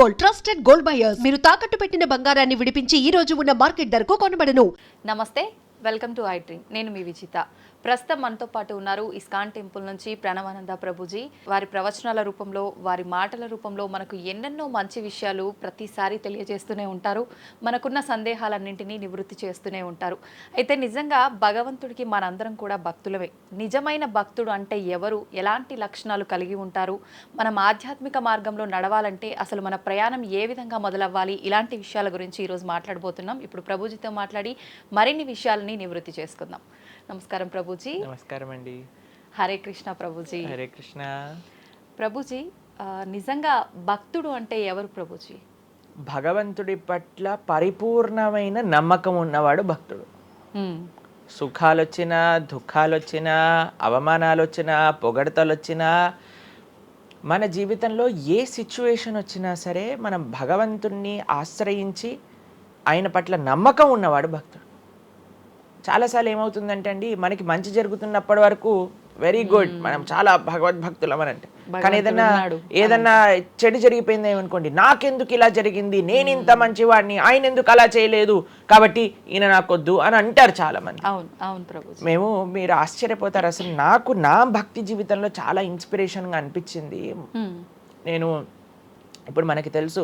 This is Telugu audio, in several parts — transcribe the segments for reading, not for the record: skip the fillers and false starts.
Gold, trusted gold buyers. మీరు తాకట్టు పెట్టిన బంగారాన్ని విడిపించి ఈ రోజు ఉన్న మార్కెట్ ధరకు కొనబడను. నమస్తే, వెల్కమ్ టు ఐ డ్రీమ్. నేను మీ విజిత. ప్రస్తుతం మనతో పాటు ఉన్నారు ఇస్కాన్ టెంపుల్ నుంచి ప్రణవానంద ప్రభుజీ. వారి ప్రవచనాల రూపంలో, వారి మాటల రూపంలో మనకు ఎన్నెన్నో మంచి విషయాలు ప్రతిసారి తెలియజేస్తూనే ఉంటారు. మనకున్న సందేహాలన్నింటినీ నివృత్తి చేస్తూనే ఉంటారు. అయితే నిజంగా భగవంతుడికి మనందరం కూడా భక్తులమే. నిజమైన భక్తుడు అంటే ఎవరు, ఎలాంటి లక్షణాలు కలిగి ఉంటారు, మనం ఆధ్యాత్మిక మార్గంలో నడవాలంటే అసలు మన ప్రయాణం ఏ విధంగా మొదలవ్వాలి, ఇలాంటి విషయాల గురించి ఈరోజు మాట్లాడబోతున్నాం. ఇప్పుడు ప్రభుజీతో మాట్లాడి మరిన్ని విషయాలని నివృత్తి చేసుకుందాం. నమస్కారం ప్రభుజీ. నమస్కారం అండి. హరే కృష్ణ ప్రభుజీ. హరే కృష్ణ ప్రభుజీ. నిజంగా భక్తుడు అంటే ఎవరు ప్రభుజీ? భగవంతుడి పట్ల పరిపూర్ణమైన నమ్మకం ఉన్నవాడు భక్తుడు. సుఖాలు వచ్చినా, దుఃఖాలు వచ్చినా, అవమానాలు వచ్చినా, పొగడతలు వచ్చినా, మన జీవితంలో ఏ సిచ్యువేషన్ వచ్చినా సరే మనం భగవంతుణ్ణి ఆశ్రయించి ఆయన పట్ల నమ్మకం ఉన్నవాడు భక్తుడు. చాలాసార్లు ఏమవుతుందంటే అండి, మనకి మంచి జరుగుతున్నప్పటి వరకు వెరీ గుడ్, మనం చాలా భగవద్భక్తులం అని అంటే, కానీ ఏదన్నా చెడు జరిగిపోయింది ఏమనుకోండి, నాకెందుకు ఇలా జరిగింది, నేను ఇంత మంచివాడిని, ఆయన ఎందుకు అలా చేయలేదు, కాబట్టి ఈయన నాకొద్దు అని అంటారు చాలా మంది. మేము మీరు ఆశ్చర్యపోతారు, అసలు నాకు నా భక్తి జీవితంలో చాలా ఇన్స్పిరేషన్గా అనిపించింది. నేను ఇప్పుడు మనకి తెలుసు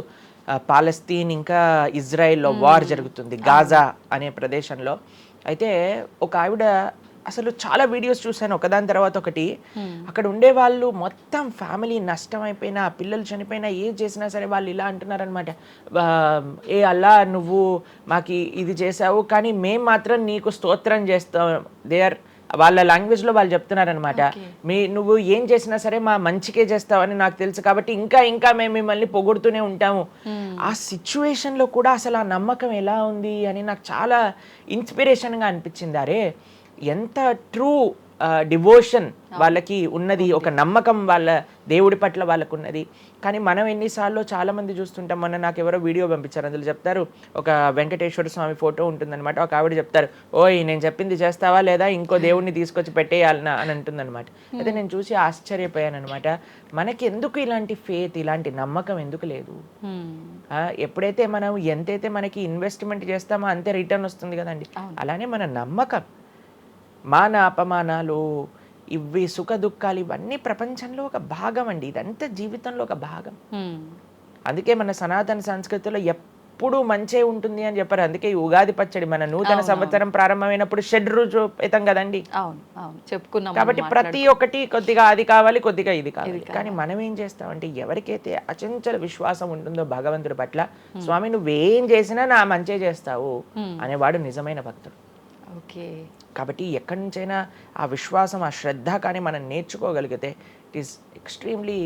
పాలస్తీన్ ఇంకా ఇజ్రాయెల్లో వార్ జరుగుతుంది, గాజా అనే ప్రదేశంలో. అయితే ఒక ఆవిడ, అసలు చాలా వీడియోస్ చూశాను ఒకదాని తర్వాత ఒకటి, అక్కడ ఉండే వాళ్ళు మొత్తం ఫ్యామిలీ నష్టం అయిపోయినా, పిల్లలు చనిపోయినా, ఏం చేసినా సరే వాళ్ళు ఇలా అంటున్నారనమాట, ఏ అల్లా నువ్వు మాకు ఇది చేసావు కానీ మేము మాత్రం నీకు స్తోత్రం చేస్తాం. వాళ్ళ లాంగ్వేజ్లో వాళ్ళు చెప్తున్నారనమాట, నువ్వు ఏం చేసినా సరే మా మంచికే చేస్తావని నాకు తెలుసు, కాబట్టి ఇంకా ఇంకా మేము మిమ్మల్ని పొగుడుతూనే ఉంటాము. ఆ సిచ్యువేషన్లో కూడా అసలు ఆ నమ్మకం ఎలా ఉంది అని నాకు చాలా ఇన్స్పిరేషన్గా అనిపించింది. అరే ఎంత ట్రూ డివోషన్ వాళ్ళకి ఉన్నది, ఒక నమ్మకం వాళ్ళ దేవుడి పట్ల వాళ్ళకు ఉన్నది. కానీ మనం ఎన్నిసార్లు చాలామంది చూస్తుంటాం. మొన్న నాకు ఎవరో వీడియో పంపించారు, అందులో చెప్తారు, ఒక వెంకటేశ్వర స్వామి ఫోటో ఉంటుందన్నమాట, ఒక ఆవిడ చెప్తారు, ఓయ్ నేను చెప్పింది చేస్తావా లేదా, ఇంకో దేవుడిని తీసుకొచ్చి పెట్టేయాలనా అని అంటుందన్నమాట. అయితే నేను చూసి ఆశ్చర్యపోయాను అనమాట, మనకి ఎందుకు ఇలాంటి ఫేత్, ఇలాంటి నమ్మకం ఎందుకు లేదు? ఎప్పుడైతే మనం ఎంతైతే మనకి ఇన్వెస్ట్మెంట్ చేస్తామో అంతే రిటర్న్ వస్తుంది కదండి. అలానే మన నమ్మకం, మాన అపమానాలు, ఇవి సుఖ దుఃఖాలు, ఇవన్నీ ప్రపంచంలో ఒక భాగం అండి, ఇదంతా జీవితంలో ఒక భాగం. అందుకే మన సనాతన సంస్కృతిలో ఎప్పుడు మంచే ఉంటుంది అని చెప్పారు. అందుకే ఈ ఉగాది పచ్చడి, మన నూతన సంవత్సరం ప్రారంభమైనప్పుడు షడ్రుజోపేతం కదండి, చెప్పుకున్నాం. కాబట్టి ప్రతి ఒక్కటి కొద్దిగా అది కావాలి, కొద్దిగా ఇది కావాలి. కానీ మనం ఏం చేస్తామంటే, ఎవరికైతే అచంచల విశ్వాసం ఉంటుందో భగవంతుడి పట్ల, స్వామి నువ్వేం చేసినా నా మంచే చేస్తావు అనేవాడు నిజమైన భక్తుడు. కాబట్టి ఎక్కడి నుంచైనా ఆ విశ్వాసం, ఆ శ్రద్ధ కానీ మనం నేర్చుకోగలిగితే ఇట్ ఈస్ ఎక్స్ట్రీమ్లీ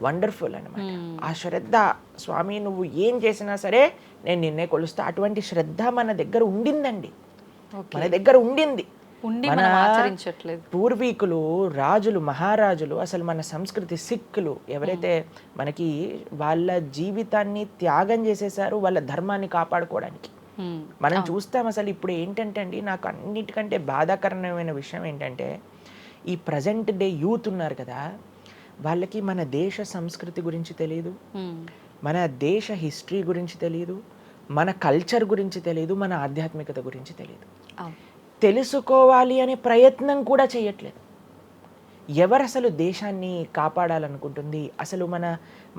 వండర్ఫుల్ అనమాట. ఆ శ్రద్ధ, స్వామి నువ్వు ఏం చేసినా సరే నేను నిన్నే కొలుస్తా, అటువంటి శ్రద్ధ మన దగ్గర ఉండిందండి, మన దగ్గర ఉండింది. మన పూర్వీకులు, రాజులు, మహారాజులు, అసలు మన సంస్కృతి, సిక్కులు ఎవరైతే మనకి వాళ్ళ జీవితాన్ని త్యాగం చేసేసారు వాళ్ళ ధర్మాన్ని కాపాడుకోవడానికి. మనం చూస్తాం. అసలు ఇప్పుడు ఏంటంటే అండి, నాకు అన్నిటికంటే బాధాకరమైన విషయం ఏంటంటే, ఈ ప్రజెంట్ డే యూత్ ఉన్నారు కదా, వాళ్ళకి మన దేశ సంస్కృతి గురించి తెలియదు, మన దేశ హిస్టరీ గురించి తెలియదు, మన కల్చర్ గురించి తెలియదు, మన ఆధ్యాత్మికత గురించి తెలియదు. తెలుసుకోవాలి అనే ప్రయత్నం కూడా చేయట్లేదు. ఎవరు అసలు దేశాన్ని కాపాడాలనుకుంటుంది? అసలు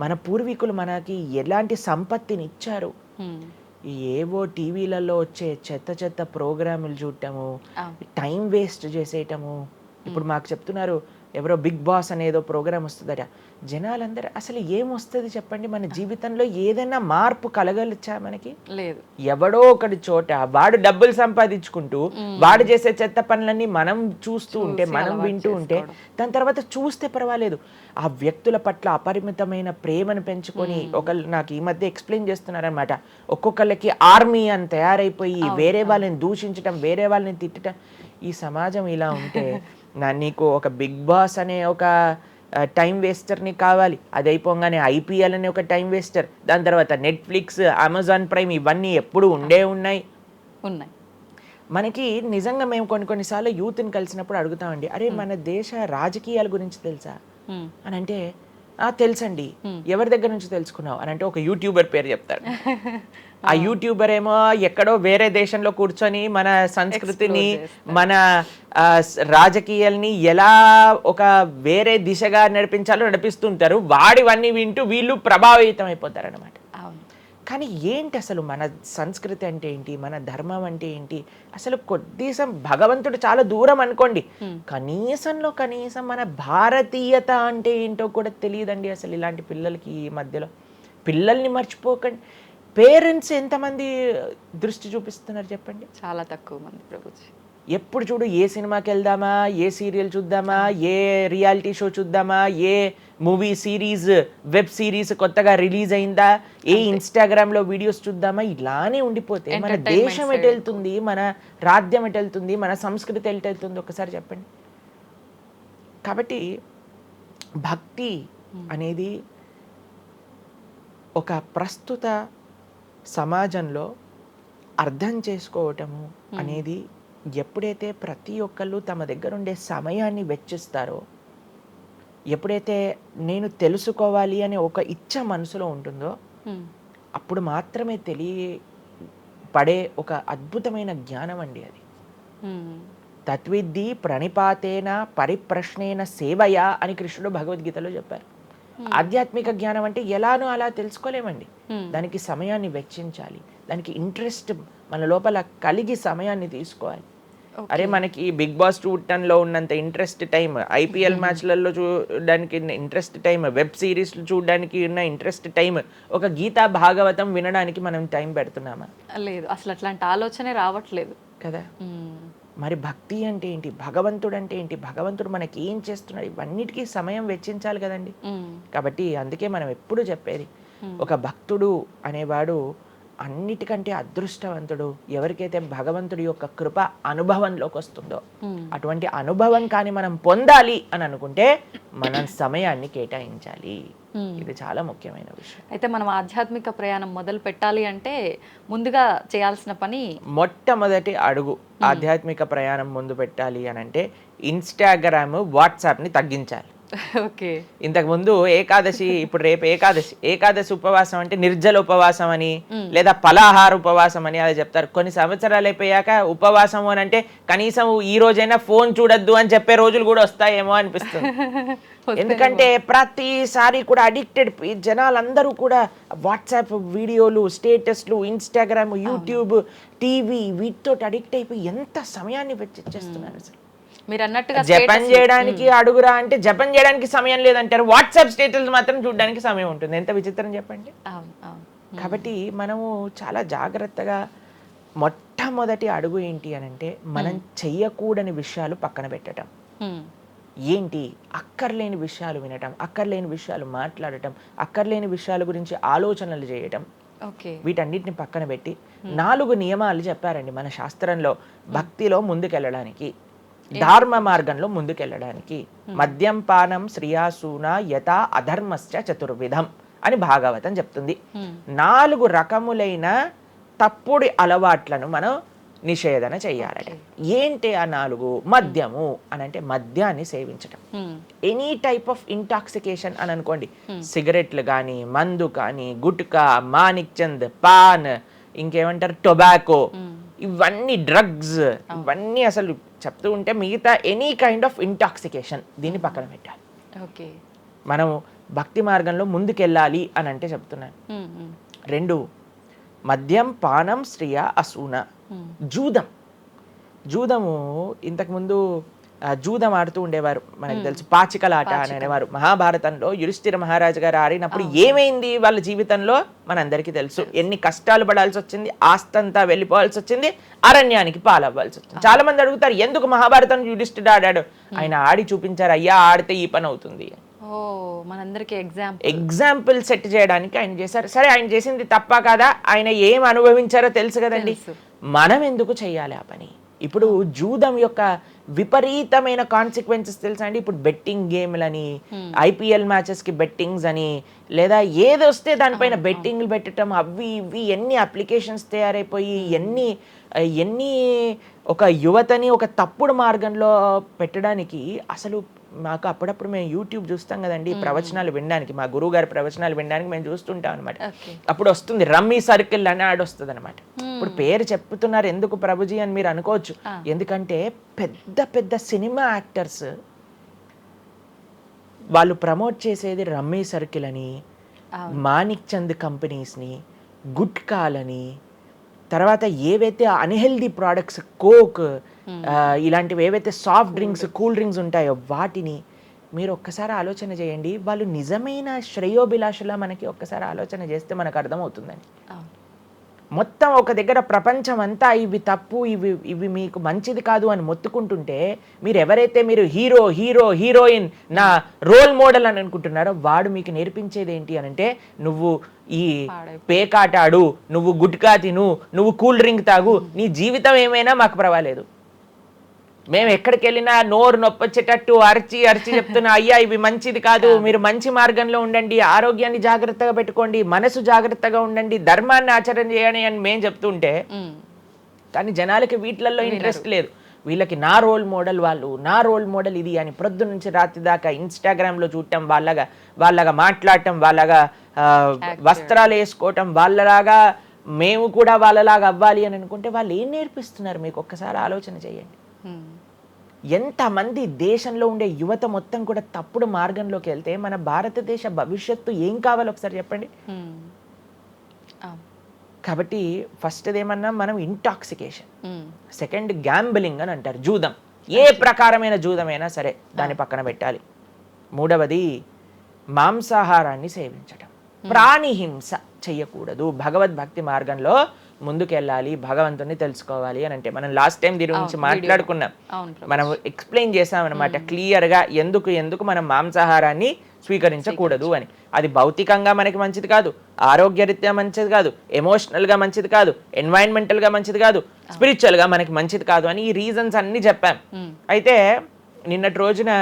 మన పూర్వీకులు మనకి ఎలాంటి సంపత్తిని ఇచ్చారు? ఏవో టీవీలలో వచ్చే చెత్త చెత్త ప్రోగ్రాములు చూడటము, టైం వేస్ట్ చేసేయటము. ఇప్పుడు మాకు చెప్తున్నారు, ఎవరో బిగ్ బాస్ అనేదో ప్రోగ్రామ్ వస్తుందట. జనాలందరూ అసలు ఏమొస్తుంది చెప్పండి? మన జీవితంలో ఏదైనా మార్పు కలగలిచ్చా? మనకి లేదు. ఎవడో ఒకటి చోట వాడు డబ్బులు సంపాదించుకుంటూ వాడు చేసే చెత్త పనులన్నీ మనం చూస్తూ ఉంటే, మనం వింటూ ఉంటే, దాని తర్వాత చూస్తే పర్వాలేదు, ఆ వ్యక్తుల పట్ల అపరిమితమైన ప్రేమను పెంచుకొని, ఒకళ్ళు నాకు ఈ మధ్య ఎక్స్ప్లెయిన్ చేస్తున్నారనమాట, ఒక్కొక్కళ్ళకి ఆర్మీ అని తయారైపోయి వేరే వాళ్ళని దూషించటం, వేరే వాళ్ళని తిట్టడం. ఈ సమాజం ఇలా ఉంటే నీకు ఒక బిగ్ బాస్ అనే ఒక టైం వేస్టర్ని కావాలి, అది అయిపోగానే ఐపీఎల్ అనే ఒక టైం వేస్టర్, దాని తర్వాత నెట్ఫ్లిక్స్, అమెజాన్ ప్రైమ్, ఇవన్నీ ఎప్పుడు ఉన్నాయి. మనకి నిజంగా మేము కొన్నిసార్లు యూత్ని కలిసినప్పుడు అడుగుతామండి, అరే మన దేశ రాజకీయాల గురించి తెలుసా అని అంటే, తెలుసండి. ఎవరి దగ్గర నుంచి తెలుసుకున్నావు అని అంటే ఒక యూట్యూబర్ పేరు చెప్తాడు. ఆ యూట్యూబర్ ఏమో ఎక్కడో వేరే దేశంలో కూర్చొని మన సంస్కృతిని, మన రాజకీయాల్ని ఎలా ఒక వేరే దిశగా నడిపించాలో నడిపిస్తుంటారు. వాడివన్నీ వింటూ వీళ్ళు ప్రభావితం అయిపోతారు అనమాట. కానీ ఏంటి అసలు మన సంస్కృతి అంటే ఏంటి, మన ధర్మం అంటే ఏంటి, అసలు కొద్దిసం భగవంతుడు చాలా దూరం అనుకోండి, కనీసంలో కనీసం మన భారతీయత అంటే ఏంటో కూడా తెలియదండి అసలు ఇలాంటి పిల్లలకి. ఈ మధ్యలో పిల్లల్ని మర్చిపోకండి. పేరెంట్స్ ఎంతమంది దృష్టి చూపిస్తున్నారు చెప్పండి? చాలా తక్కువ మంది ప్రభుజీ. ఎప్పుడు చూడు ఏ సినిమాకి వెళ్దామా, ఏ సీరియల్ చూద్దామా, ఏ రియాలిటీ షో చూద్దామా, ఏ మూవీ సిరీస్, వెబ్ సిరీస్ కొత్తగా రిలీజ్ అయిందా, ఏ ఇన్స్టాగ్రామ్లో వీడియోస్ చూద్దామా, ఇలానే ఉండిపోతే మన దేశం ఎటు వెళ్తుంది, మన రాజ్యం ఎటు వెళ్తుంది, మన సంస్కృతి ఎటు వెళ్తుంది ఒకసారి చెప్పండి. కాబట్టి భక్తి అనేది ఒక ప్రస్తుత సమాజంలో అర్థం చేసుకోవటము అనేది ఎప్పుడైతే ప్రతి ఒక్కళ్ళు తమ దగ్గర ఉండే సమయాన్ని వెచ్చిస్తారో, ఎప్పుడైతే నేను తెలుసుకోవాలి అనే ఒక ఇచ్చ మనసులో ఉంటుందో, అప్పుడు మాత్రమే పడే ఒక అద్భుతమైన జ్ఞానం అండి అది. తత్విద్ధి ప్రణిపాతేన పరిప్రశ్నేన సేవయా అని కృష్ణుడు భగవద్గీతలో చెప్పారు. ఆధ్యాత్మిక జ్ఞానం అంటే ఎలానో అలా తెలుసుకోలేమండి. దానికి సమయాన్ని వెచ్చించాలి, దానికి ఇంట్రెస్ట్ మన లోపల కలిగి సమయాన్ని తీసుకోవాలి. అరే మనకి బిగ్ బాస్ చూడటంలో ఉన్నంత ఇంట్రెస్ట్ టైం, ఐపీఎల్ మ్యాచ్లలో చూడడానికి ఇంట్రెస్ట్ టైం, వెబ్ సిరీస్లు చూడడానికి ఉన్న ఇంట్రెస్ట్ టైం, ఒక గీతా భాగవతం వినడానికి మనం టైం పెడుతున్నామా? లేదు, అసలు అట్లాంటి ఆలోచనే రావట్లేదు కదా. మరి భక్తి అంటే ఏంటి, భగవంతుడు అంటే ఏంటి, భగవంతుడు మనకి ఏం చేస్తున్నాడు, ఇవన్నిటికీ సమయం వెచ్చించాలి కదండి. కాబట్టి అందుకే మనం ఎప్పుడు చెప్పేది, ఒక భక్తుడు అనేవాడు అన్నిటికంటే అదృష్టవంతుడు. ఎవరికైతే భగవంతుడి యొక్క కృప అనుభవంలోకి వస్తుందో, అటువంటి అనుభవం కానీ మనం పొందాలి అని అనుకుంటే మనం సమయాన్ని కేటాయించాలి. ఇది చాలా ముఖ్యమైన విషయం. అయితే మనం ఆధ్యాత్మిక ప్రయాణం మొదలు పెట్టాలి అంటే ముందుగా చేయాల్సిన పని, మొట్టమొదటి అడుగు ఆధ్యాత్మిక ప్రయాణం ముందు పెట్టాలి అని అంటే ఇన్స్టాగ్రామ్, వాట్సాప్ని తగ్గించాలి. ఓకే. ఇంతకు ముందు ఏకాదశి, ఇప్పుడు రేపు ఏకాదశి ఉపవాసం అంటే నిర్జల ఉపవాసం అని, లేదా పలాహార ఉపవాసం అని అలా చెప్తారు. కొన్ని సంవత్సరాలు అయిపోయాక ఉపవాసం అని అంటే కనీసం ఈ రోజైనా ఫోన్ చూడొద్దు అని చెప్పే రోజులు కూడా వస్తాయేమో అనిపిస్తుంది. ఎందుకంటే ప్రతిసారి కూడా అడిక్టెడ్ జనాలందరూ కూడా వాట్సాప్ వీడియోలు, స్టేటస్లు, ఇన్స్టాగ్రామ్, యూట్యూబ్, టీవీ వీటితో అడిక్ట్ అయిపోయి ఎంత సమయాన్ని వెచ్చిస్తున్నారు అసలు. మీరు అన్నట్టుగా జపం చేయడానికి అడుగురా అంటే జపం చేయడానికి సమయం లేదంటారు, వాట్సాప్ స్టేటస్ మాత్రం చూడడానికి సమయం ఉంటుంది. ఎంత విచిత్రం చెప్పండి. కాబట్టి మనము చాలా జాగ్రత్తగా మొట్టమొదటి అడుగు ఏంటి అని అంటే మనం చెయ్యకూడని విషయాలు పక్కన పెట్టడం. ఏంటి? అక్కర్లేని విషయాలు వినటం, అక్కర్లేని విషయాలు మాట్లాడటం, అక్కర్లేని విషయాల గురించి ఆలోచనలు చేయటం. వీటన్నిటిని పక్కన పెట్టి 4 నియమాలు చెప్పారండి మన శాస్త్రంలో భక్తిలో ముందుకెళ్ళడానికి, ధర్మ మార్గంలో ముందుకెళ్ళడానికి. మద్యం పానం శ్రియాసూన యథా అధర్మశ్చ చతుర్విధం అని భాగవతం చెప్తుంది. 4 రకములైన తప్పుడు అలవాట్లను మనం నిషేధన చెయ్యాలట. ఏంటి ఆ 4? మద్యము అని అంటే మద్యాన్ని సేవించటం, ఎనీ టైప్ ఆఫ్ ఇంటాక్సికేషన్ అని అనుకోండి, సిగరెట్లు కానీ, మందు కానీ, గుట్కా, మానిక్ చంద్, పాన్, ఇంకేమంటారు టొబాకో, ఇవన్నీ డ్రగ్స్, ఇవన్నీ అసలు చెప్తూ ఉంటే మిగతా ఎనీ కైండ్ ఆఫ్ ఇంటాక్సికేషన్ దీన్ని పక్కన పెట్టాలి. ఓకే, మనం భక్తి మార్గంలో ముందుకెళ్ళాలి అని అంటే చెప్తున్నాను. 2 మద్యం పానం శ్రియ అసూన. జూదము ఇంతకుముందు జూదం ఆడుతూ ఉండేవారు, మనకు తెలుసు పాచికలాట అని అనేవారు. మహాభారతంలో యుధిష్ఠిర మహారాజు గారు ఆడినప్పుడు ఏమైంది వాళ్ళ జీవితంలో మనందరికీ తెలుసు. ఎన్ని కష్టాలు పడాల్సి వచ్చింది, ఆస్తంతా వెళ్ళిపోవాల్సి వచ్చింది, అరణ్యానికి పాలవ్వాల్సి వచ్చింది. చాలా మంది అడుగుతారు ఎందుకు మహాభారతం యుధిష్ఠిరుడు ఆడాడు. ఆయన ఆడి చూపించారు, అయ్యా ఆడితే ఈ పని అవుతుంది. ఎగ్జాంపుల్ సెట్ చేయడానికి ఆయన చేశారు. సరే, ఆయన చేసింది తప్ప కదా, ఆయన ఏం అనుభవించారో తెలుసు కదండి. మనం ఎందుకు చెయ్యాలి ఆ పని? ఇప్పుడు జూదం యొక్క విపరీతమైన కాన్సిక్వెన్సెస్ తెలుసా అండి. ఇప్పుడు బెట్టింగ్ గేమ్లని, ఐపీఎల్ మ్యాచెస్ కి బెట్టింగ్స్ అని, లేదా ఏది వస్తే దానిపైన బెట్టింగ్లు పెట్టడం, అవి ఇవి ఎన్ని అప్లికేషన్స్ తయారైపోయి ఎన్ని ఒక యువతని ఒక తప్పుడు మార్గంలో పెట్టడానికి అసలు మాకు అప్పుడప్పుడు మేము యూట్యూబ్ చూస్తాం కదండి ప్రవచనాలు వినడానికి, మా గురువు గారి ప్రవచనాలు వినడానికి మేము చూస్తుంటాం అనమాట. అప్పుడు వస్తుంది రమ్మీ సర్కిల్ అని యాడ్ వస్తుంది అనమాట. ఇప్పుడు పేరు చెప్తున్నారు ఎందుకు ప్రభుజీ అని మీరు అనుకోవచ్చు. ఎందుకంటే పెద్ద పెద్ద సినిమా యాక్టర్స్ వాళ్ళు ప్రమోట్ చేసేది రమ్మీ సర్కిల్ అని, మాణిక్ చంద్ కంపెనీస్ని, గుట్కాలని, తర్వాత ఏవైతే అన్హెల్దీ ప్రోడక్ట్స్ కోక్ ఇలాంటివి ఏవైతే సాఫ్ట్ డ్రింక్స్ కూల్ డ్రింక్స్ ఉంటాయో వాటిని మీరు ఒక్కసారి ఆలోచన చేయండి. వాళ్ళు నిజమైన శ్రేయోభిలాషలా మనకి ఒక్కసారి ఆలోచన చేస్తే మనకు అర్థమవుతుందని. మొత్తం ఒక దగ్గర ప్రపంచం అంతా ఇవి తప్పు, ఇవి మీకు మంచిది కాదు అని మొత్తుకుంటుంటే మీరు ఎవరైతే మీరు హీరోయిన్ నా రోల్ మోడల్ అని అనుకుంటున్నారో వాడు మీకు నేర్పించేది ఏంటి అని అంటే, నువ్వు ఈ పేకాట ఆడు, నువ్వు గుట్కా తిను, నువ్వు కూల్ డ్రింక్ తాగు, నీ జీవితం ఏమైనా మాకు పర్వాలేదు, మేము ఎక్కడికి వెళ్ళినా నోరు నొప్పొచ్చేటట్టు అరిచి చెప్తున్నా అయ్యా ఇవి మంచిది కాదు, మీరు మంచి మార్గంలో ఉండండి, ఆరోగ్యాన్ని జాగ్రత్తగా పెట్టుకోండి, మనసు జాగ్రత్తగా ఉండండి, ధర్మాన్ని ఆచరణ చేయండి అని మేము చెప్తుంటే, కానీ జనాలకి వీటిలలో ఇంట్రెస్ట్ లేదు. వీళ్ళకి నా రోల్ మోడల్ వాళ్ళు, నా రోల్ మోడల్ ఇది అని ప్రొద్దు నుంచి రాత్రి దాకా ఇన్స్టాగ్రామ్లో చూడటం, వాళ్ళగా మాట్లాడటం, వాళ్ళగా వస్త్రాలు వేసుకోవటం, వాళ్ళలాగా మేము కూడా వాళ్ళలాగా అవ్వాలి అని అనుకుంటే వాళ్ళు ఏం నేర్పిస్తున్నారు మీకు ఒక్కసారి ఆలోచన చేయండి. ఎంతమంది దేశంలో ఉండే యువత మొత్తం కూడా తప్పుడు మార్గంలోకి వెళ్తే మన భారతదేశ భవిష్యత్తు ఏం కావాలో ఒకసారి చెప్పండి. కాబట్టి ఫస్ట్ ఏమన్నా మనం ఇంటాక్సికేషన్, సెకండ్ గ్యాంబ్లింగ్ అని అంటారు, జూదం, ఏ ప్రకారమైన జూదమైనా సరే దాన్ని పక్కన పెట్టాలి. మూడవది మాంసాహారాన్ని సేవించటం, ప్రాణిహింస చెయ్యకూడదు, భగవద్భక్తి మార్గంలో ముందుకెళ్ళాలి, భగవంతుని తెలుసుకోవాలి అని అంటే మనం లాస్ట్ టైం దీని గురించి మాట్లాడుకున్నాం, మనం ఎక్స్ప్లెయిన్ చేసాం అనమాట క్లియర్గా ఎందుకు మనం మాంసాహారాన్ని స్వీకరించకూడదు అని. అది భౌతికంగా మనకి మంచిది కాదు, ఆరోగ్యరీత్యా మంచిది కాదు, ఎమోషనల్గా మంచిది కాదు, ఎన్వైరన్మెంటల్గా మంచిది కాదు, స్పిరిచువల్గా మనకి మంచిది కాదు అని ఈ రీజన్స్ అన్ని చెప్పాం. అయితే నిన్నటి రోజున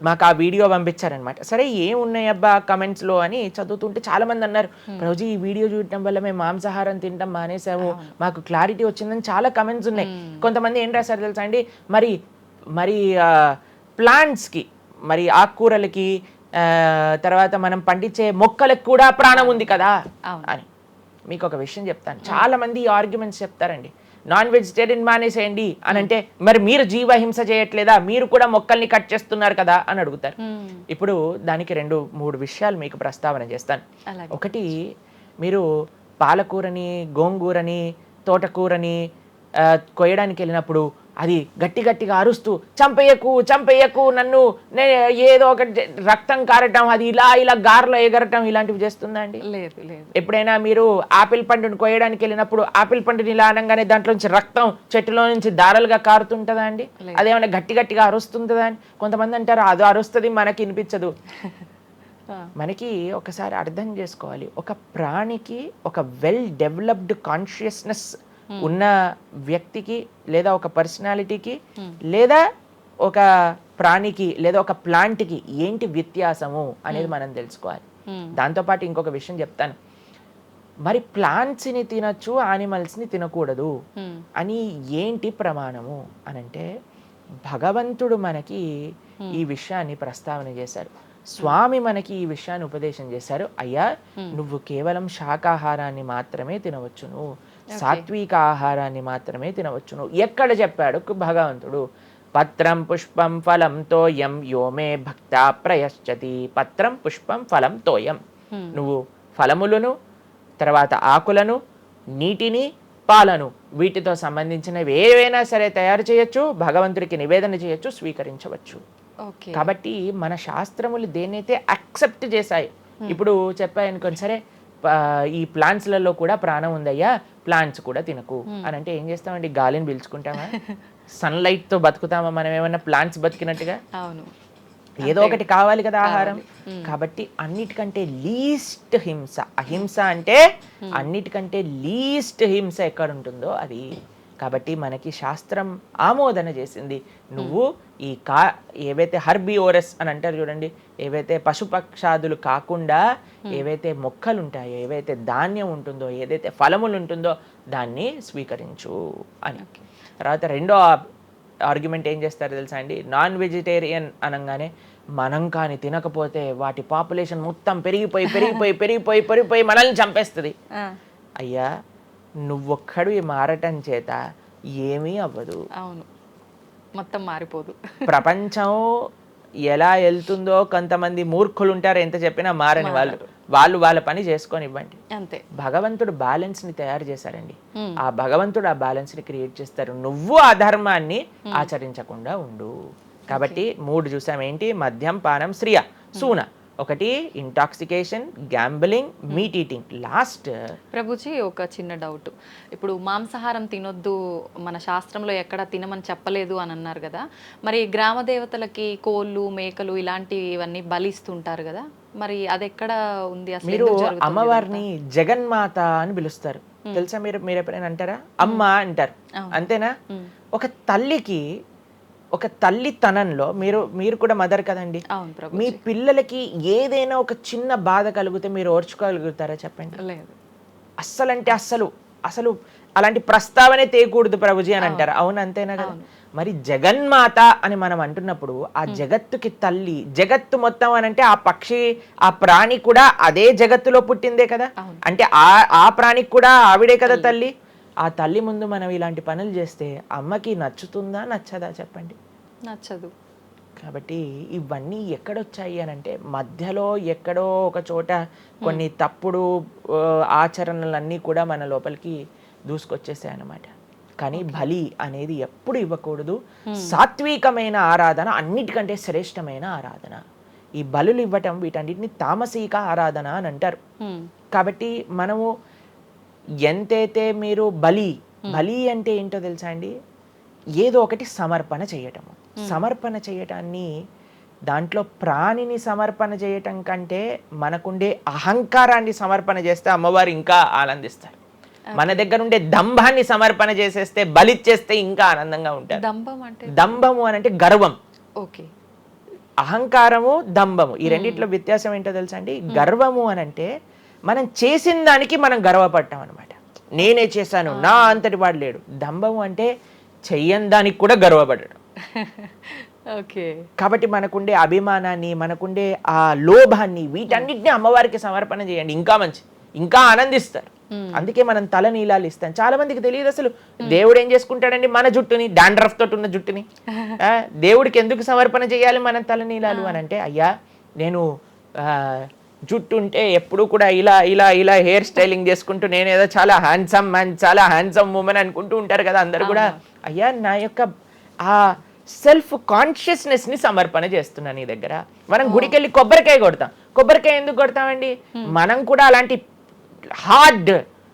మాకు ఆ వీడియో పంపించారనమాట. సరే ఏమున్నాయి అబ్బా కమెంట్స్లో అని చదువుతుంటే చాలా మంది అన్నారు, రోజు ఈ వీడియో చూడటం వల్ల మేము మాంసాహారం తినటం మానేసాము, మాకు క్లారిటీ వచ్చిందని చాలా కమెంట్స్ ఉన్నాయి. కొంతమంది ఏం రాశారు తెలుసా అండి, మరి ప్లాంట్స్కి, మరి ఆకుకూరలకి, తర్వాత మనం పండించే మొక్కలకు కూడా ప్రాణం ఉంది కదా అని. మీకు ఒక విషయం చెప్తాను, చాలా మంది ఈ ఆర్గ్యుమెంట్స్ చెప్తారండి, నాన్ వెజిటేరియన్ మానేసేయండి అని అంటే మరి మీరు జీవహింస చేయట్లేదా, మీరు కూడా మొక్కల్ని కట్ చేస్తున్నారు కదా అని అడుగుతారు. ఇప్పుడు దానికి 2-3 విషయాలు మీకు ప్రస్తావన చేస్తాను. ఒకటి, మీరు పాలకూరని, గోంగూరని, తోటకూరని కొయ్యడానికి వెళ్ళినప్పుడు అది గట్టిగా అరుస్తూ చంపేయకు నన్ను, ఏదో ఒక రక్తం కారటం, అది ఇలా గార్లో ఎగరటం ఇలాంటివి చేస్తుందా అండి? లేదు. ఎప్పుడైనా మీరు ఆపిల్ పండుని కొయ్యడానికి వెళ్ళినప్పుడు ఆపిల్ పండుని ఇలా అనగానే దాంట్లో నుంచి రక్తం చెట్టులో నుంచి దారాలుగా కారుతుంటుందా అండి? అదేమైనా గట్టిగా అరుస్తుందా అని కొంతమంది అంటారు, అది అరుస్తుంది మనకి వినిపించదు. మనకి ఒకసారి అర్థం చేసుకోవాలి, ఒక ప్రాణికి ఒక వెల్ డెవలప్డ్ కాన్షియస్నెస్ ఉన్న వ్యక్తికి లేదా ఒక పర్సనాలిటీకి లేదా ఒక ప్రాణికి లేదా ఒక ప్లాంట్కి ఏంటి వ్యత్యాసము అనేది మనం తెలుసుకోవాలి. దాంతోపాటు ఇంకొక విషయం చెప్తాను, మరి ప్లాంట్స్ని తినచ్చు యానిమల్స్ని తినకూడదు అని ఏంటి ప్రమాణము అనంటే, భగవంతుడు మనకి ఈ విషయాన్ని ప్రస్తావన చేశారు, స్వామి మనకి ఈ విషయాన్ని ఉపదేశం చేశారు. అయ్యా నువ్వు కేవలం శాకాహారాన్ని మాత్రమే తినవచ్చును, సాత్విక ఆహారాన్ని మాత్రమే తినవచ్చును. ఎక్కడ చెప్పాడు భగవంతుడు? పత్రం పుష్పం ఫలం తోయం యోమే భక్త ప్రయశ్చతి. పత్రం పుష్పం ఫలం తోయం, నువ్వు ఫలములను, తర్వాత ఆకులను, నీటిని, పాలను, వీటితో సంబంధించినవి ఏవైనా సరే తయారు చేయొచ్చు, భగవంతుడికి నివేదన చేయొచ్చు, స్వీకరించవచ్చు. కాబట్టి మన శాస్త్రములు దేన్నైతే యాక్సెప్ట్ చేశాయి, ఇప్పుడు చెప్పాయనుకోండి, సరే ఈ ప్లాంట్స్లలో కూడా ప్రాణం ఉందయ్యా, ప్లాంట్స్ కూడా తినకు అని అంటే ఏం చేస్తామండి? గాలిని పీల్చుకుంటామా? సన్లైట్తో బతుకుతామా మనం ఏమన్నా ప్లాంట్స్ బతికినట్టుగా? అవును, ఏదో ఒకటి కావాలి కదా ఆహారం. కాబట్టి అన్నిటికంటే లీస్ట్ హింస, అహింస అంటే అన్నిటికంటే లీస్ట్ హింస ఎక్కడ ఉంటుందో అది. కాబట్టి మనకి శాస్త్రం ఆమోదన చేసింది, నువ్వు ఈ ఏవైతే హర్బివోరస్ అని అంటారు చూడండి, ఏవైతే పశుపక్షాదులు కాకుండా ఏవైతే మొక్కలు ఉంటాయో, ఏవైతే ధాన్యం ఉంటుందో, ఏదైతే ఫలములు ఉంటుందో దాన్ని స్వీకరించు అని. తర్వాత రెండో ఆర్గ్యుమెంట్ ఏం చేస్తారు తెలుసా అండి, నాన్ వెజిటేరియన్ అనగానే మనం కానీ తినకపోతే వాటి పాపులేషన్ మొత్తం పెరిగిపోయి మనల్ని చంపేస్తుంది. అయ్యా నువ్వొక్కడు ఈ మారటం చేత ఏమీ అవ్వదు. అవును, మొత్తం మారిపోదు. ప్రపంచం ఎలా వెళ్తుందో కొంతమంది మూర్ఖులు ఉంటారు, ఎంత చెప్పినా మారని వాళ్ళు వాళ్ళ పని చేసుకొని ఇవ్వండి. అంతే. భగవంతుడు బ్యాలెన్స్ ని తయారు చేశారండి. ఆ భగవంతుడు ఆ బ్యాలెన్స్ ని క్రియేట్ చేస్తారు. నువ్వు ఆ ధర్మాన్ని ఆచరించకుండా ఉండు. కాబట్టి 3 చూసాం. ఏంటి? మద్యం, పానం, శ్రియ, సూన. ఒకటి intoxication, gambling, meet eating. Last Prabhuji ఒక చిన్న డౌట్. ఇప్పుడు మాంసాహారం తినొద్దు, మన శాస్త్రంలో ఎక్కడ తినమని చెప్పలేదు అని అన్నారు కదా. మరి గ్రామ దేవతలకి కోళ్ళు, మేకలు ఇలాంటివన్నీ బలిస్తుంటారు కదా, మరి అది ఎక్కడ ఉంది అసలు? మీరు అమ్మవారిని జగన్మాత అని పిలుస్తారు తెలుసా? మీరు ఎప్పుడైనా అంటారా? అమ్మ అంటారు, అంతేనా? ఒక తల్లికి, ఒక తల్లితనంలో మీరు కూడా మదర్ కదండి. మీ పిల్లలకి ఏదైనా ఒక చిన్న బాధ కలిగితే మీరు ఓర్చుకోగలుగుతారా చెప్పండి? లేదు. అస్సలంటే అసలు అలాంటి ప్రస్తావనే తేయకూడదు ప్రభుజీ అని అంటారు. అవును, అంతేనా కదా? మరి జగన్మాత అని మనం అంటున్నప్పుడు ఆ జగత్తుకి తల్లి, జగత్తు మొత్తం అని అంటే ఆ పక్షి, ఆ ప్రాణి కూడా అదే జగత్తులో పుట్టిందే కదా. అంటే ఆ ప్రాణికి కూడా ఆవిడే కదా తల్లి. ఆ తల్లి ముందు మనం ఇలాంటి పనులు చేస్తే అమ్మకి నచ్చుతుందా, నచ్చదా చెప్పండి? నచ్చదు. కాబట్టి ఇవన్నీ ఎక్కడొచ్చాయి అని అంటే మధ్యలో ఎక్కడో ఒక చోట కొన్ని తప్పుడు ఆచరణలన్నీ కూడా మన లోపలికి దూసుకొచ్చేసాయి అన్నమాట. కానీ బలి అనేది ఎప్పుడు ఇవ్వకూడదు. సాత్వికమైన ఆరాధన అన్నిటికంటే శ్రేష్టమైన ఆరాధన. ఈ బలులు ఇవ్వటం వీటన్నిటిని తామసిక ఆరాధన అని అంటారు. కాబట్టి మనము ఎంతైతే మీరు బలి అంటే ఏంటో తెలుసా అండి? ఏదో ఒకటి సమర్పణ చేయటము. సమర్పణ చేయటాన్ని, దాంట్లో ప్రాణిని సమర్పణ చేయటం కంటే మనకుండే అహంకారాన్ని సమర్పణ చేస్తే అమ్మవారు ఇంకా ఆనందిస్తారు. మన దగ్గర ఉండే దంభాన్ని సమర్పణ చేసేస్తే, బలిచ్చేస్తే ఇంకా ఆనందంగా ఉంటారు. దంభము అని అంటే గర్వం. ఓకే. అహంకారము, దంభము, ఈ రెండిట్లో వ్యత్యాసం ఏంటో తెలుసా అండి? గర్వము అని అంటే మనం చేసిన దానికి మనం గర్వపడటం అనమాట. నేనే చేశాను, నా అంతటి వాడు లేడు. దంభము అంటే చెయ్యని దానికి కూడా గర్వపడడం. ఓకే. కాబట్టి మనకుండే అభిమానాన్ని, మనకుండే ఆ లోభాన్ని, వీటన్నిటిని అమ్మవారికి సమర్పణ చేయండి, ఇంకా మంచి, ఇంకా ఆనందిస్తారు. అందుకే మనం తల నీలాలు ఇస్తాం. చాలా మందికి తెలియదు అసలు దేవుడు ఏం చేసుకుంటాడండి మన జుట్టుని, డాండ్రఫ్ తోటి ఉన్న జుట్టుని. దేవుడికి ఎందుకు సమర్పణ చేయాలి మనం తల నీలాలు అని అంటే, అయ్యా నేను జుట్టు ఉంటే ఎప్పుడు కూడా ఇలా ఇలా ఇలా హెయిర్ స్టైలింగ్ చేసుకుంటూ నేనేదో చాలా హ్యాండ్సమ్ మ్యాన్, చాలా హ్యాండ్సమ్ ఉమెన్ అనుకుంటూ ఉంటారు కదా అందరు కూడా. అయ్యా నా యొక్క ఆ సెల్ఫ్ కాన్షియస్నెస్ ని సమర్పణ చేస్తున్నా నీ దగ్గర. మనం గుడికి వెళ్ళి కొబ్బరికాయ కొడతాం. కొబ్బరికాయ ఎందుకు కొడతామండి? మనం కూడా అలాంటి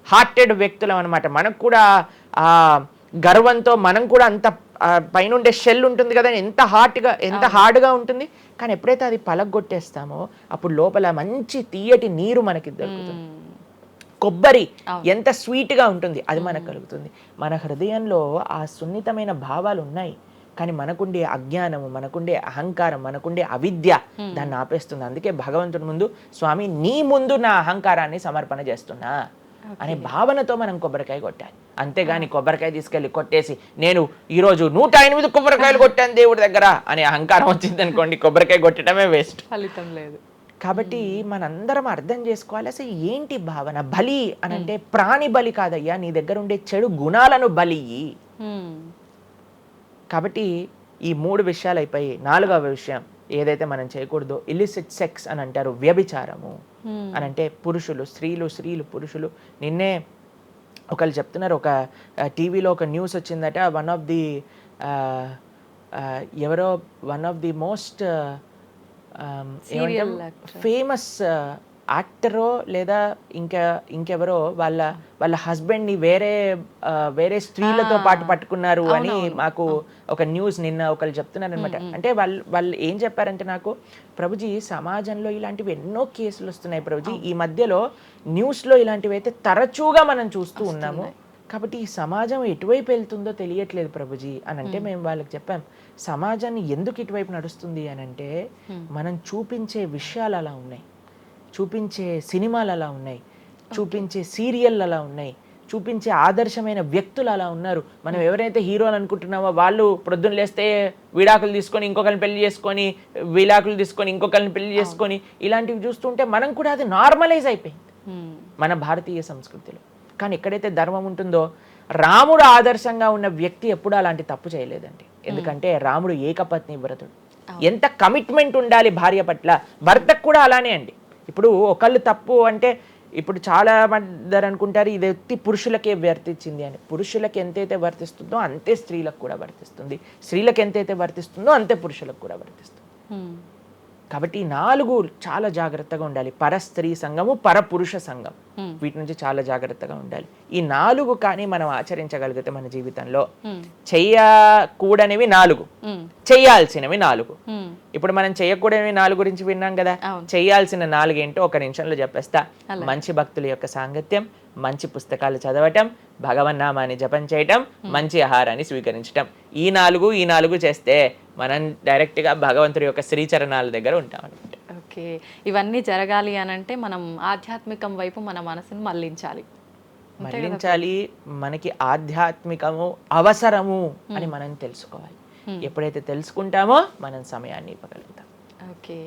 హార్టెడ్ వ్యక్తులం అనమాట. మనకు కూడా ఆ గర్వంతో మనం కూడా అంత పైనుండే షెల్ ఉంటుంది కదా, ఎంత హార్డ్గా ఉంటుంది. కానీ ఎప్పుడైతే అది పలగొట్టేస్తామో అప్పుడు లోపల మంచి తీయటి నీరు మనకి దొరుకుతుంది. కొబ్బరి ఎంత స్వీట్గా ఉంటుంది, అది మనకు కలుగుతుంది. మన హృదయంలో ఆ సున్నితమైన భావాలు ఉన్నాయి, కానీ మనకుండే అజ్ఞానము, మనకుండే అహంకారం, మనకుండే అవిద్య దాన్ని ఆపేస్తుంది. అందుకే భగవంతుడి ముందు, స్వామి నీ ముందు నా అహంకారాన్ని సమర్పణ చేస్తున్నా అనే భావనతో మనం కొబ్బరికాయ కొట్టాలి. అంతేగాని కొబ్బరికాయ తీసుకెళ్ళి కొట్టేసి నేను ఈరోజు 108 కొబ్బరికాయలు కొట్టాను దేవుడి దగ్గర అనే అహంకారం వచ్చింది అనుకోండి, కొబ్బరికాయ కొట్టడమే వేస్ట్, ఫలితం లేదు. కాబట్టి మనందరం అర్థం చేసుకోవాలి అసలు ఏంటి భావన. బలి అని అంటే ప్రాణి బలి కాదయ్యా, నీ దగ్గర ఉండే చెడు గుణాలను బలి. కాబట్టి ఈ 3 విషయాలు అయిపోయి 4వ విషయం ఏదైతే మనం చేయకూడదో, ఇల్లిసిట్ సెక్స్ అని అంటారు, వ్యభిచారము అని అంటే పురుషులు స్త్రీలు పురుషులు. నిన్నే ఒకళ్ళు చెప్తున్నారు, ఒక టీవీలో ఒక న్యూస్ వచ్చిందట, one of the most famous యాక్టరో లేదా ఇంకెవరో వాళ్ళ హస్బెండ్ని వేరే స్త్రీలతో పాటు పట్టుకున్నారు అని మాకు ఒక న్యూస్ నిన్న ఒకళ్ళు చెప్తున్నారు అనమాట. అంటే వాళ్ళు ఏం చెప్పారంటే నాకు, ప్రభుజీ సమాజంలో ఇలాంటివి ఎన్నో కేసులు వస్తున్నాయి ప్రభుజీ, ఈ మధ్యలో న్యూస్లో ఇలాంటివి అయితే తరచుగా మనం చూస్తూ ఉన్నాము. కాబట్టి ఈ సమాజం ఎటువైపు వెళ్తుందో తెలియట్లేదు ప్రభుజీ అని అంటే మేము వాళ్ళకి చెప్పాం, సమాజాన్ని ఎందుకు ఇటువైపు నడుస్తుంది అని అంటే మనం చూపించే విషయాలు అలా ఉన్నాయి, చూపించే సినిమాలు అలా ఉన్నాయి, చూపించే సీరియల్ అలా ఉన్నాయి, చూపించే ఆదర్శమైన వ్యక్తులు అలా ఉన్నారు. మనం ఎవరైతే హీరోలు అనుకుంటున్నామో వాళ్ళు ప్రొద్దున లేస్తే విడాకులు తీసుకొని ఇంకొకరిని పెళ్లి చేసుకొని, విడాకులు తీసుకొని ఇంకొకరిని పెళ్లి చేసుకొని, ఇలాంటివి చూస్తుంటే మనం కూడా అది నార్మలైజ్ అయిపోయింది మన భారతీయ సంస్కృతిలో. కానీ ఎక్కడైతే ధర్మం ఉంటుందో, రాముడు ఆదర్శంగా ఉన్న వ్యక్తి ఎప్పుడు అలాంటి తప్పు చేయలేదండి. ఎందుకంటే రాముడు ఏకపత్ని వ్రతుడు. ఎంత కమిట్మెంట్ ఉండాలి భార్య పట్ల, భర్తకు కూడా అలానే అండి. ఇప్పుడు ఒకళ్ళు తప్పు అంటే, ఇప్పుడు చాలా మంది అనుకుంటారు ఇది ఎత్తి పురుషులకే వర్తించింది అని. పురుషులకు ఎంతైతే వర్తిస్తుందో అంతే స్త్రీలకు కూడా వర్తిస్తుంది, స్త్రీలకు ఎంతైతే వర్తిస్తుందో అంతే పురుషులకు కూడా వర్తిస్తుంది. కాబట్టి ఈ 4 చాలా జాగ్రత్తగా ఉండాలి. పరస్త్రీ సంఘము, పరపురుష సంఘం, వీటి నుంచి చాలా జాగ్రత్తగా ఉండాలి. ఈ 4 కానీ మనం ఆచరించగలిగితే మన జీవితంలో, చెయ్యకూడనివి 4, చెయ్యాల్సినవి 4. ఇప్పుడు మనం చెయ్యకూడనివి 4 గురించి విన్నాం కదా. చెయ్యాల్సిన 4 ఏంటో ఒక నిమిషంలో చెప్పేస్తా. మంచి భక్తుల యొక్క సాంగత్యం, మంచి పుస్తకాలు చదవటం, భగవన్నామాన్ని జపం చేయటం, మంచి ఆహారాన్ని స్వీకరించటం. ఈ 4 చేస్తే మనం డైరెక్ట్గా భగవంతుడి యొక్క శ్రీచరణాల దగ్గర ఉంటాం అనమాట. ఓకే, ఇవన్నీ జరగాలి అని అంటే మనం ఆధ్యాత్మికం వైపు మన మనసును మళ్ళించాలి. మనకి ఆధ్యాత్మికము అవసరము అని మనం తెలుసుకోవాలి. ఎప్పుడైతే తెలుసుకుంటామో మనం సమయాన్ని ఇవ్వగలుగుతాం. ఓకే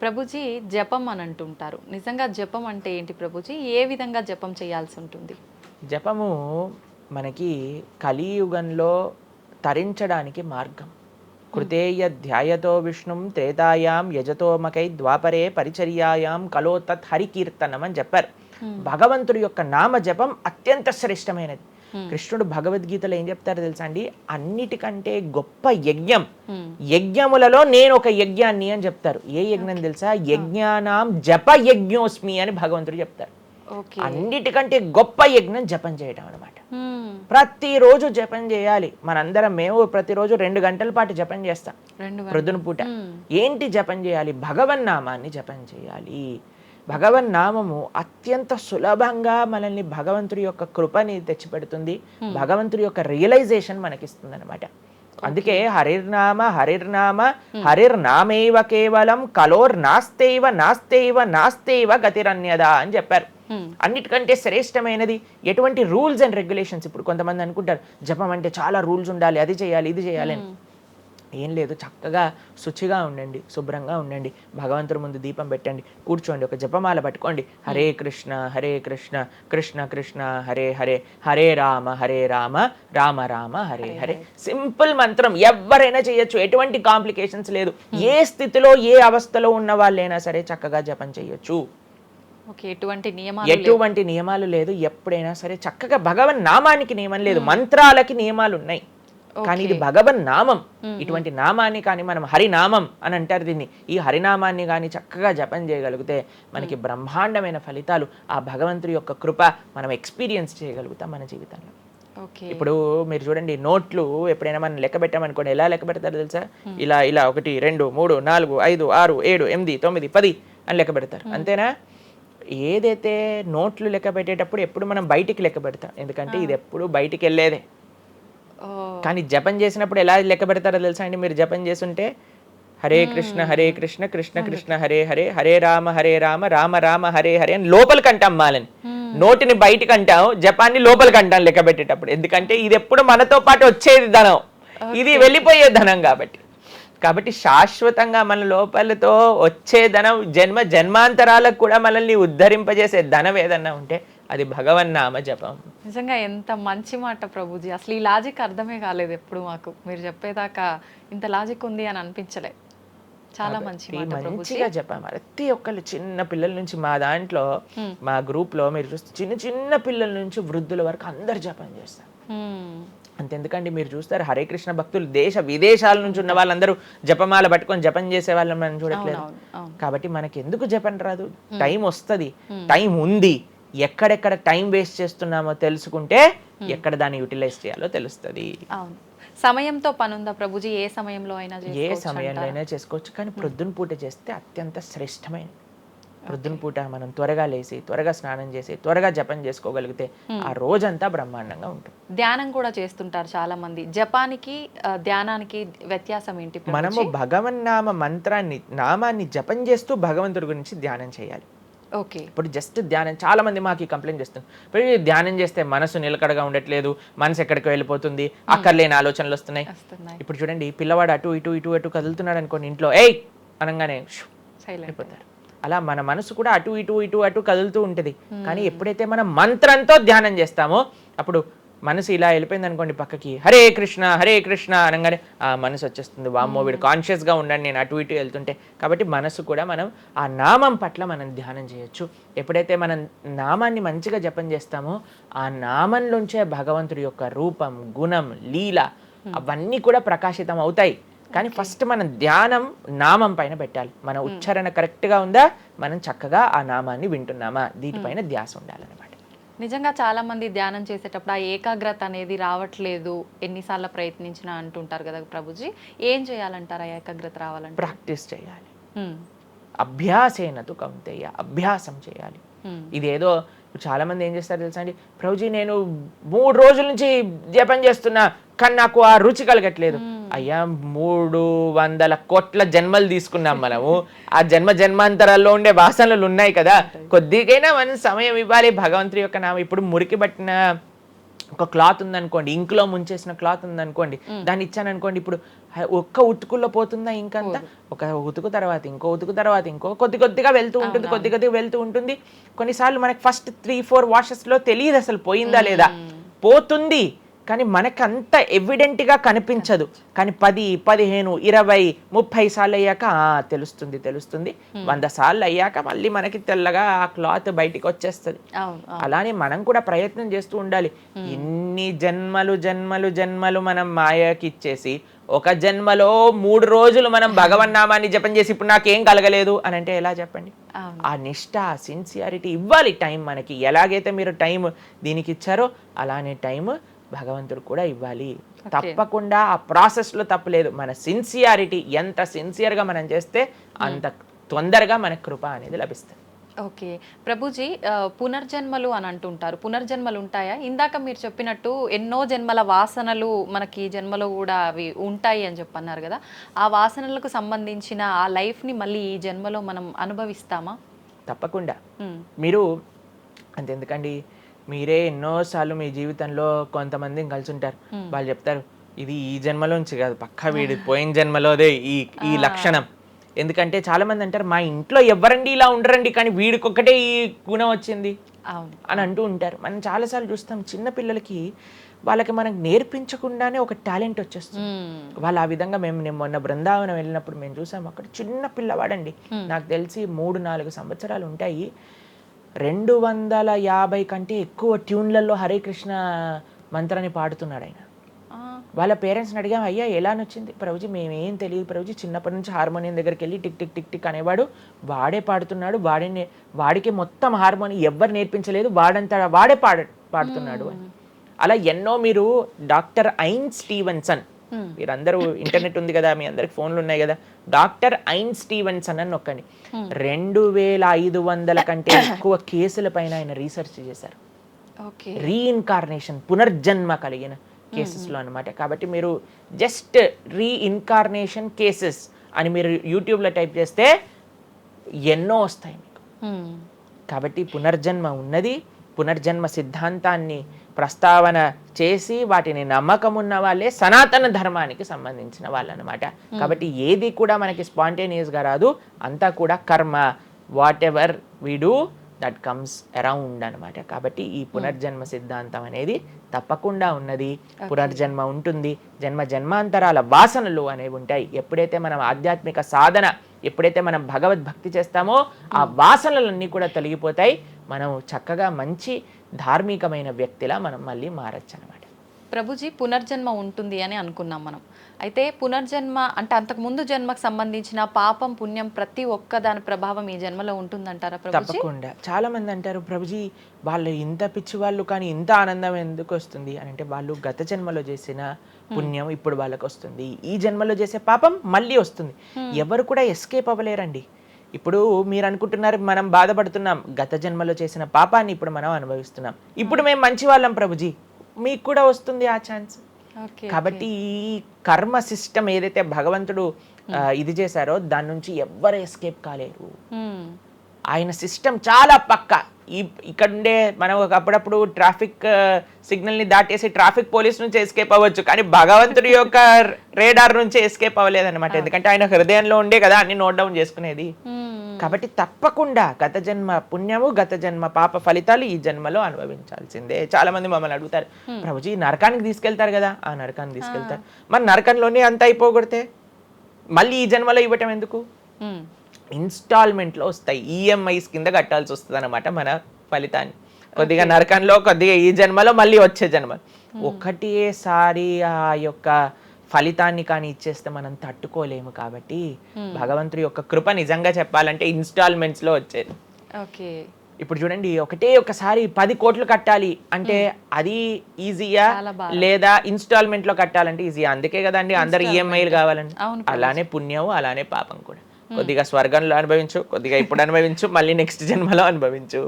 ప్రభుజీ, జపం అని అంటుంటారు. నిజంగా జపం అంటే ఏంటి ప్రభుజీ? ఏ విధంగా జపం చేయాల్సి ఉంటుంది? జపము మనకి కలియుగంలో తరించడానికి మార్గం. కృతేయ ధ్యాయతో విష్ణుం త్రేతాయాం యజతోమకై ద్వాపరే పరిచర్యాయాం కలో తత్ హరికీర్తనం అని చెప్పారు. భగవంతుడి యొక్క నామ జపం అత్యంత శ్రేష్టమైనది. కృష్ణుడు భగవద్గీతలో ఏం చెప్తారో తెలుసా అండి? అన్నిటికంటే గొప్ప యజ్ఞం, యజ్ఞములలో నేను ఒక యజ్ఞాన్ని అని చెప్తారు. ఏ యజ్ఞం తెలుసా? యజ్ఞానాం జప యజ్ఞోస్మి అని భగవంతుడు చెప్తారు. అన్నిటికంటే గొప్ప యజ్ఞం జపం చేయడం అనమాట. ప్రతిరోజు జపం చేయాలి. మేము ప్రతిరోజు 2 గంటల పాటు జపం చేస్తాం ప్రొద్దున పూట. ఏంటి జపం చేయాలి? భగవన్నామాన్ని జపం చేయాలి. భగవన్నామము అత్యంత సులభంగా మనల్ని భగవంతుడి యొక్క కృపని తెచ్చిపెడుతుంది, భగవంతుడి యొక్క రియలైజేషన్ మనకిస్తుంది అనమాట. అందుకే హరిర్నామ హరిర్నామ హరిర్నామేవ కేవలం నాస్తేవ గతిరన్యద అని చెప్పారు. అన్నిటికంటే శ్రేష్టమైనది ఎటువంటి రూల్స్ అండ్ రెగ్యులేషన్స్. ఇప్పుడు కొంతమంది అనుకుంటారు జపం అంటే చాలా రూల్స్ ఉండాలి, అది చేయాలి ఇది చేయాలి అని. ఏం లేదు, చక్కగా శుచిగా ఉండండి, శుభ్రంగా ఉండండి, భగవంతుడి ముందు దీపం పెట్టండి, కూర్చోండి, ఒక జపమాల పట్టుకోండి. హరే కృష్ణ కృష్ణ కృష్ణ హరే హరే, హరే రామ రామ రామ హరే హరే. సింపుల్ మంత్రం, ఎవరైనా చేయొచ్చు, ఎటువంటి కాంప్లికేషన్స్ లేదు. ఏ స్థితిలో ఏ అవస్థలో ఉన్న వాళ్ళైనా సరే చక్కగా జపం చేయొచ్చు. ఎటువంటి నియమాలు లేదు. ఎప్పుడైనా సరే చక్కగా భగవన్ నామానికి నియమం లేదు, మంత్రాలకి నియమాలు ఉన్నాయి, కానీ ఇది భగవన్ నామం. ఇటువంటి నామాన్ని కానీ మనం హరినామం అని అంటారు దీన్ని. ఈ హరినామాన్ని కానీ చక్కగా జపం చేయగలిగితే మనకి బ్రహ్మాండమైన ఫలితాలు, ఆ భగవంతుడి యొక్క కృప మనం ఎక్స్పీరియన్స్ చేయగలుగుతాం మన జీవితంలో. ఇప్పుడు మీరు చూడండి, నోట్లు ఎప్పుడైనా మనం లెక్క పెట్టామనుకోండి, ఎలా లెక్క పెడతారు తెలుసా? ఇలా 1 2 3 4 5 6 7 8 9 10 అని లెక్క పెడతారు, అంతేనా? ఏదైతే నోట్లు లెక్క పెట్టేటప్పుడు ఎప్పుడు మనం బయటికి లెక్క పెడతాం, ఎందుకంటే ఇది ఎప్పుడు బయటికి వెళ్ళేదే. కానీ జపం చేసినప్పుడు ఎలా లెక్క పెడతారో తెలుసా అండి? మీరు జపం చేస్తుంటే హరే కృష్ణ కృష్ణ కృష్ణ హరే హరే, హరే రామ రామ రామ హరే హరే అని లోపలికి అంటాం మాలని. నోటిని బయటికి అంటాం, జపాన్ని లోపలికి అంటాం లెక్క పెట్టేటప్పుడు. ఎందుకంటే ఇది ఎప్పుడు మనతో పాటు వచ్చేది ధనం, ఇది వెళ్ళిపోయే ధనం. కాబట్టి శాశ్వతంగా మన లోపలతో వచ్చే ధనం, జన్మాంతరాలకు కూడా మనల్ని ఉద్ధరింపజేసే ధనం ఏదన్నా ఉంటే అది భగవన్నామ జపం. నిజంగా ఎంత మంచి మాట ప్రభుజీ. అసలు ఈ లాజిక్ అర్థమే కాలేదు ఎప్పుడు మాకు. మీరు చెప్పేదాకా ఇంత లాజిక్ ఉంది అని అనిపించలే. చాలా మంచిగా చెప్పాం. ప్రతి ఒక్కళ్ళు చిన్న పిల్లల నుంచి, మా దాంట్లో మా గ్రూప్ లో మీరు చూస్తే చిన్న పిల్లల నుంచి వృద్ధుల వరకు అందరు జపం చేస్తారు. అంతెందుకండి, మీరు చూస్తారు హరే కృష్ణ భక్తులు దేశ విదేశాల నుంచి ఉన్న వాళ్ళందరూ జపమాల పట్టుకొని జపం చేసే వాళ్ళని మనం చూడట్లేదు. కాబట్టి మనకి ఎందుకు జపం రాదు? టైం వస్తుంది, టైం ఉంది. ఎక్కడెక్కడ టైం వేస్ట్ చేస్తున్నామో తెలుసుకుంటే ఎక్కడ దాన్ని యూటిలైజ్ చేయాలో తెలుస్తుంది. సమయంతో పనుందా ప్రభుజీ? ఏ సమయంలో అయినా చేసుకోవచ్చు, కానీ ప్రొద్దున పూట చేస్తే అత్యంత శ్రేష్టమైన. ప్రొద్దున పూట మనం త్వరగా లేసి, త్వరగా స్నానం చేసి, త్వరగా జపం చేసుకోగలిగితే ఆ రోజంతా బ్రహ్మాండంగా ఉంటుంది. ధ్యానం కూడా చేస్తుంటారు చాలా మంది. జపానికి ధ్యానానికి వ్యత్యాసం ఏంటి? మనము భగవన్నామ మంత్రాన్ని, నామాన్ని జపం చేస్తూ భగవంతుడి గురించి ధ్యానం చేయాలి. ఓకే. ఇప్పుడు జస్ట్ ధ్యానం, చాలా మంది మాకు ఈ కంప్లైంట్ చేస్తున్నారు, ఇప్పుడు ఈ ధ్యానం చేస్తే మనసు నిలకడగా ఉండట్లేదు, మనసు ఎక్కడికి వెళ్ళిపోతుంది, అక్కర్లేని ఆలోచనలు వస్తున్నాయి. వస్తున్నాయి. ఇప్పుడు చూడండి, పిల్లవాడు అటు ఇటు ఇటు అటు కదులుతున్నాడు అనుకోండి, ఇంట్లో ఏయ్ అనగానే సైలెంట్. అయిపోతారు. అలా మన మనసు కూడా అటు ఇటు ఇటు అటు కదులుతూ ఉంటుంది. కానీ ఎప్పుడైతే మనం మంత్రంతో ధ్యానం చేస్తామో అప్పుడు మనసు ఇలా వెళ్ళిపోయింది అనుకోండి పక్కకి, హరే కృష్ణ అనగానే ఆ మనసు వచ్చేస్తుంది, వామ్మో వీడు కాన్షియస్గా ఉండండి నేను అటు ఇటు వెళ్తుంటే. కాబట్టి మనసు కూడా మనం ఆ నామం పట్ల మనం ధ్యానం చేయొచ్చు. ఎప్పుడైతే మనం నామాన్ని మంచిగా జపం చేస్తామో ఆ నామంలోంచే భగవంతుడి యొక్క రూపం, గుణం, లీల అవన్నీ కూడా ప్రకాశితం అవుతాయి. కానీ ఫస్ట్ మనం ధ్యానం నామం పైన పెట్టాలి. మన ఉచ్చారణ కరెక్ట్గా ఉందా, మనం చక్కగా ఆ నామాన్ని వింటున్నామా, దీనిపైన ధ్యాస ఉండాలన్నమాట. నిజంగా చాలా మంది ధ్యానం చేసేటప్పుడు ఆ ఏకాగ్రత అనేది రావట్లేదు, ఎన్నిసార్లు ప్రయత్నించినా అంటుంటారు కదా ప్రభుజీ. ఏం చేయాలంటారు ఆ ఏకాగ్రత రావాలంటే? ప్రాక్టీస్ చేయాలి. అభ్యాసేనతు కౌంతేయ, అభ్యాసం చేయాలి. ఇదేదో చాలా మంది ఏం చేస్తారు తెలుసా అండి, ప్రభుజీ నేను 3 రోజుల నుంచి జపం చేస్తున్నా కానీ నాకు ఆ రుచి కలగట్లేదు. అయ్యా 300 కోట్ల జన్మలు తీసుకున్నాం మనము, ఆ జన్మాంతరాల్లో ఉండే వాసనలు ఉన్నాయి కదా, కొద్దిగైనా మనం సమయం ఇవ్వాలి భగవంతుడి యొక్క నామం. ఇప్పుడు మురికి పట్టిన ఒక క్లాత్ ఉందనుకోండి, ఇంకులో ముంచేసిన క్లాత్ ఉందనుకోండి, దాన్ని ఇచ్చాను అనుకోండి, ఇప్పుడు ఒక్క ఉతుకుల్లో పోతుందా ఇంకంతా? ఒక ఉతుకు తర్వాత ఇంకో ఉతుకు తర్వాత ఇంకో కొద్దిగా వెళ్తూ ఉంటుంది, కొద్దిగా వెళ్తూ ఉంటుంది. కొన్నిసార్లు మనకి ఫస్ట్ 3-4 వాషెస్లో తెలియదు అసలు పోయిందా లేదా. పోతుంది కానీ మనకు అంత ఎవిడెంట్గా కనిపించదు. కానీ 10, 15, 20, 30 సార్లు అయ్యాక తెలుస్తుంది. 100 సార్లు అయ్యాక మళ్ళీ మనకి తెల్లగా ఆ క్లాత్ బయటికి వచ్చేస్తుంది. అలానే మనం కూడా ప్రయత్నం చేస్తూ ఉండాలి. ఇన్ని జన్మలు మనం మాయకి ఇచ్చేసి ఒక జన్మలో 3 రోజులు మనం భగవన్నామాన్ని జపం చేసి ఇప్పుడు నాకేం కలగలేదు అని అంటే ఎలా చెప్పండి? ఆ నిష్ఠ, ఆ సిన్సియారిటీ ఇవ్వాలి టైం మనకి. ఎలాగైతే మీరు టైం దీనికి ఇచ్చారో అలానే టైం భగవంతుడు కూడా ఇవ్వాలి. తప్పకుండా ఆ ప్రాసెస్లో తప్పలేదు. మన సిన్సియారిటీ ఎంత సిన్సియర్గా మనం చేస్తే అంత తొందరగా మనకు కృప అనేది లభిస్తుంది. ఓకే ప్రభుజీ, పునర్జన్మలు అని అంటుంటారు. పునర్జన్మలు ఉంటాయా? ఇందాక మీరు చెప్పినట్టు ఎన్నో జన్మల వాసనలు మనకి ఈ జన్మలో కూడా అవి ఉంటాయి అని చెప్పన్నారు కదా, ఆ వాసనలకు సంబంధించిన ఆ లైఫ్ని మళ్ళీ ఈ జన్మలో మనం అనుభవిస్తామా? తప్పకుండా. మీరు అంతెందుకండి, మీరే ఎన్నోసార్లు మీ జీవితంలో కొంతమందిని కలిసి ఉంటారు. వాళ్ళు చెప్తారు ఇది ఈ జన్మలోంచి కాదు, పక్కా వీడి పోయిన జన్మలోదే ఈ లక్షణం. ఎందుకంటే చాలా మంది అంటారు మా ఇంట్లో ఎవరండి ఇలా ఉండరండి కానీ వీడికొక్కటే ఈ గుణం వచ్చింది అని అంటూ ఉంటారు. మనం చాలాసార్లు చూస్తాం చిన్న పిల్లలకి వాళ్ళకి మనకు నేర్పించకుండానే ఒక టాలెంట్ వచ్చేస్తుంది. వాళ్ళు ఆ విధంగా నేను మొన్న బృందావనం వెళ్ళినప్పుడు మేము చూసాం, అక్కడ చిన్న పిల్లవాడండి, నాకు తెలిసి 3-4 సంవత్సరాలు ఉంటాయి, 250 కంటే ఎక్కువ ట్యూన్లలో హరే కృష్ణ మంత్రాన్ని పాడుతున్నాడు ఆయన. వాళ్ళ పేరెంట్స్ని అడిగాం, అయ్యా ఎలా నచ్చింది? ప్రభుజీ మేమేం తెలియదు ప్రభుజీ, చిన్నప్పటి నుంచి హార్మోనియం దగ్గరికి వెళ్ళి టిక్ టిక్ టిక్ టిక్ అనేవాడు, వాడే పాడుతున్నాడు, వాడికి మొత్తం హార్మోనియం ఎవ్వరు నేర్పించలేదు, వాడే పాడుతున్నాడు అని. అలా ఎన్నో. మీరు డాక్టర్ ఐన్ స్టీవెన్సన్, మీరందరూ ఇంటర్నెట్ ఉంది కదా, మీ అందరికి ఫోన్లు ఉన్నాయి కదా, డాక్టర్ ఐన్ స్టీవెన్సన్ అని నొక్కండి. 2500 కంటే ఎక్కువ కేసుల పైన ఆయన రీసెర్చ్ చేశారు. రీఇన్కార్నేషన్, పునర్జన్మ కలిగిన కేసెస్లో అనమాట. కాబట్టి మీరు జస్ట్ రీఇన్కార్నేషన్ కేసెస్ అని మీరు యూట్యూబ్లో టైప్ చేస్తే ఎన్నో వస్తాయి మీకు. కాబట్టి పునర్జన్మ ఉన్నది. పునర్జన్మ సిద్ధాంతాన్ని ప్రస్తావన చేసి వాటిని నమ్మకం ఉన్న వాళ్ళే సనాతన ధర్మానికి సంబంధించిన వాళ్ళు అనమాట. కాబట్టి ఏది కూడా మనకి స్పాంటేనియస్గా రాదు, అంతా కూడా కర్మ. What ever we do that comes around అనమాట. కాబట్టి ఈ పునర్జన్మ సిద్ధాంతం అనేది తప్పకుండా ఉన్నది. పునర్జన్మ ఉంటుంది, జన్మాంతరాల వాసనలు అనేవి ఉంటాయి. ఎప్పుడైతే మనం ఆధ్యాత్మిక సాధన, ఎప్పుడైతే మనం భగవద్భక్తి చేస్తామో ఆ వాసనలన్నీ కూడా తొలగిపోతాయి. మనం చక్కగా మంచి ధార్మికమైన వ్యక్తిలా మనం మళ్ళీ మారచ్చు అనమాట. ప్రభుజీ, పునర్జన్మ ఉంటుంది అని అనుకున్నాం మనం. అయితే పునర్జన్మ అంటే అంతకుముందు జన్మకు సంబంధించిన పాపం పుణ్యం ప్రతి ఒక్క దాని ప్రభావం ఈ జన్మలో ఉంటుందంటారా ప్రభుజీ? తప్పకుండా. చాలా మంది అంటారు ప్రభుజీ వాళ్ళు ఇంత పిచ్చి వాళ్ళు కానీ ఇంత ఆనందం ఎందుకు వస్తుంది అని అంటే, వాళ్ళు గత జన్మలో చేసిన పుణ్యం ఇప్పుడు వాళ్ళకి వస్తుంది, ఈ జన్మలో చేసే పాపం మళ్ళీ వస్తుంది. ఎవరు కూడా ఎస్కేప్ అవ్వలేరండి. ఇప్పుడు మీరు అనుకుంటున్నారు మనం బాధపడుతున్నాం, గత జన్మలో చేసిన పాపాన్ని ఇప్పుడు మనం అనుభవిస్తున్నాం, ఇప్పుడు మేము మంచి వాళ్ళం ప్రభుజీ, మీకు కూడా వస్తుంది ఆ ఛాన్స్. కాబట్టి ఈ కర్మ సిస్టమ్ ఏదైతే భగవంతుడు ఇది చేశారో దాని నుంచి ఎవ్వరు ఎస్కేప్ కాలేరు. ఆయన సిస్టమ్ చాలా పక్కా. ఇక్కడ ఉండే మనం అప్పుడప్పుడు ట్రాఫిక్ సిగ్నల్ని దాటేసి ట్రాఫిక్ పోలీస్ నుంచి ఎస్కేప్ అవ్వచ్చు, కానీ భగవంతుడి యొక్క రేడార్ నుంచి ఎస్కేప్ అవ్వలేదన్నమాట. ఎందుకంటే ఆయన హృదయంలో ఉండే కదా అన్ని నోట్ డౌన్ చేసుకునేది. కాబట్టి తప్పకుండా గత జన్మ పుణ్యము గత జన్మ పాప ఫలితాలు ఈ జన్మలో అనుభవించాల్సిందే. చాలా మంది మమ్మల్ని అడుగుతారు, ప్రభుజీ నరకానికి తీసుకెళ్తారు కదా. ఆ నరకానికి తీసుకెళ్తారు, మరి నరకంలోనే అంత అయిపోగొడితే మళ్ళీ ఈ జన్మలో ఇవ్వటం ఎందుకు? ఇన్స్టాల్మెంట్లో వస్తాయి, ఈఎంఐస్ కింద కట్టాల్సి వస్తుంది అనమాట మన ఫలితాన్ని. కొద్దిగా నరకంలో, కొద్దిగా ఈ జన్మలో, మళ్ళీ వచ్చే జన్మ. ఒకటేసారి ఆ యొక్క ఫలితాన్ని కానీ ఇచ్చేస్తే మనం తట్టుకోలేము. కాబట్టి భగవంతుడి యొక్క కృప నిజంగా చెప్పాలంటే ఇన్స్టాల్మెంట్స్ లో వచ్చేది. ఓకే, ఇప్పుడు చూడండి, ఒకసారి 10 కోట్లు కట్టాలి అంటే అది ఈజీయా, లేదా ఇన్స్టాల్మెంట్ లో కట్టాలంటే ఈజీయా? అందుకే కదండి అందరు ఈఎంఐలు కావాలండి. అలానే పుణ్యం, అలానే పాపం కూడా. కొద్దిగా స్వర్గంలో అనుభవించు, కొద్దిగా ఇప్పుడు అనుభవించు, మళ్ళీ నెక్స్ట్ జన్మలో అనుభవించు.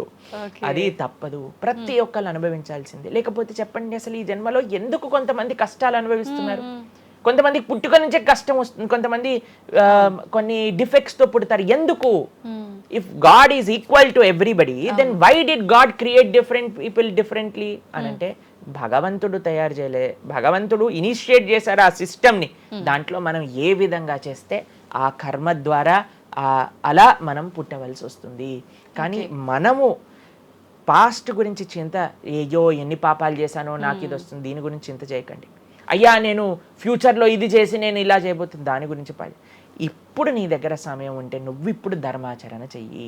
అది తప్పదు, ప్రతి ఒక్కళ్ళు అనుభవించాల్సిందే. లేకపోతే చెప్పండి, అసలు ఈ జన్మలో ఎందుకు కొంతమంది కష్టాలు అనుభవిస్తున్నారు? కొంతమందికి పుట్టుక నుంచే కష్టం వస్తుంది, కొంతమంది కొన్ని డిఫెక్ట్స్ తో పుడతారు. ఎందుకు? If God is equal to everybody, then why did God create different people differently అని అంటే భగవంతుడు తయారు చేయలే, భగవంతుడు ఇనిషియేట్ చేశారు ఆ సిస్టమ్ని. దాంట్లో మనం ఏ విధంగా చేస్తే ఆ కర్మ ద్వారా అలా మనం పుట్టవలసి వస్తుంది. కానీ మనము పాస్ట్ గురించి చింత, ఏయో ఎన్ని పాపాలు చేశానో నాకు ఇది వస్తుంది, దీని గురించి చింత చేయకండి. అయ్యా నేను ఫ్యూచర్లో ఇది చేసి నేను ఇలా చేయబోతుంది, దాని గురించి ఇప్పుడు నీ దగ్గర సమయం ఉంటే నువ్వు ఇప్పుడు ధర్మాచరణ చెయ్యి,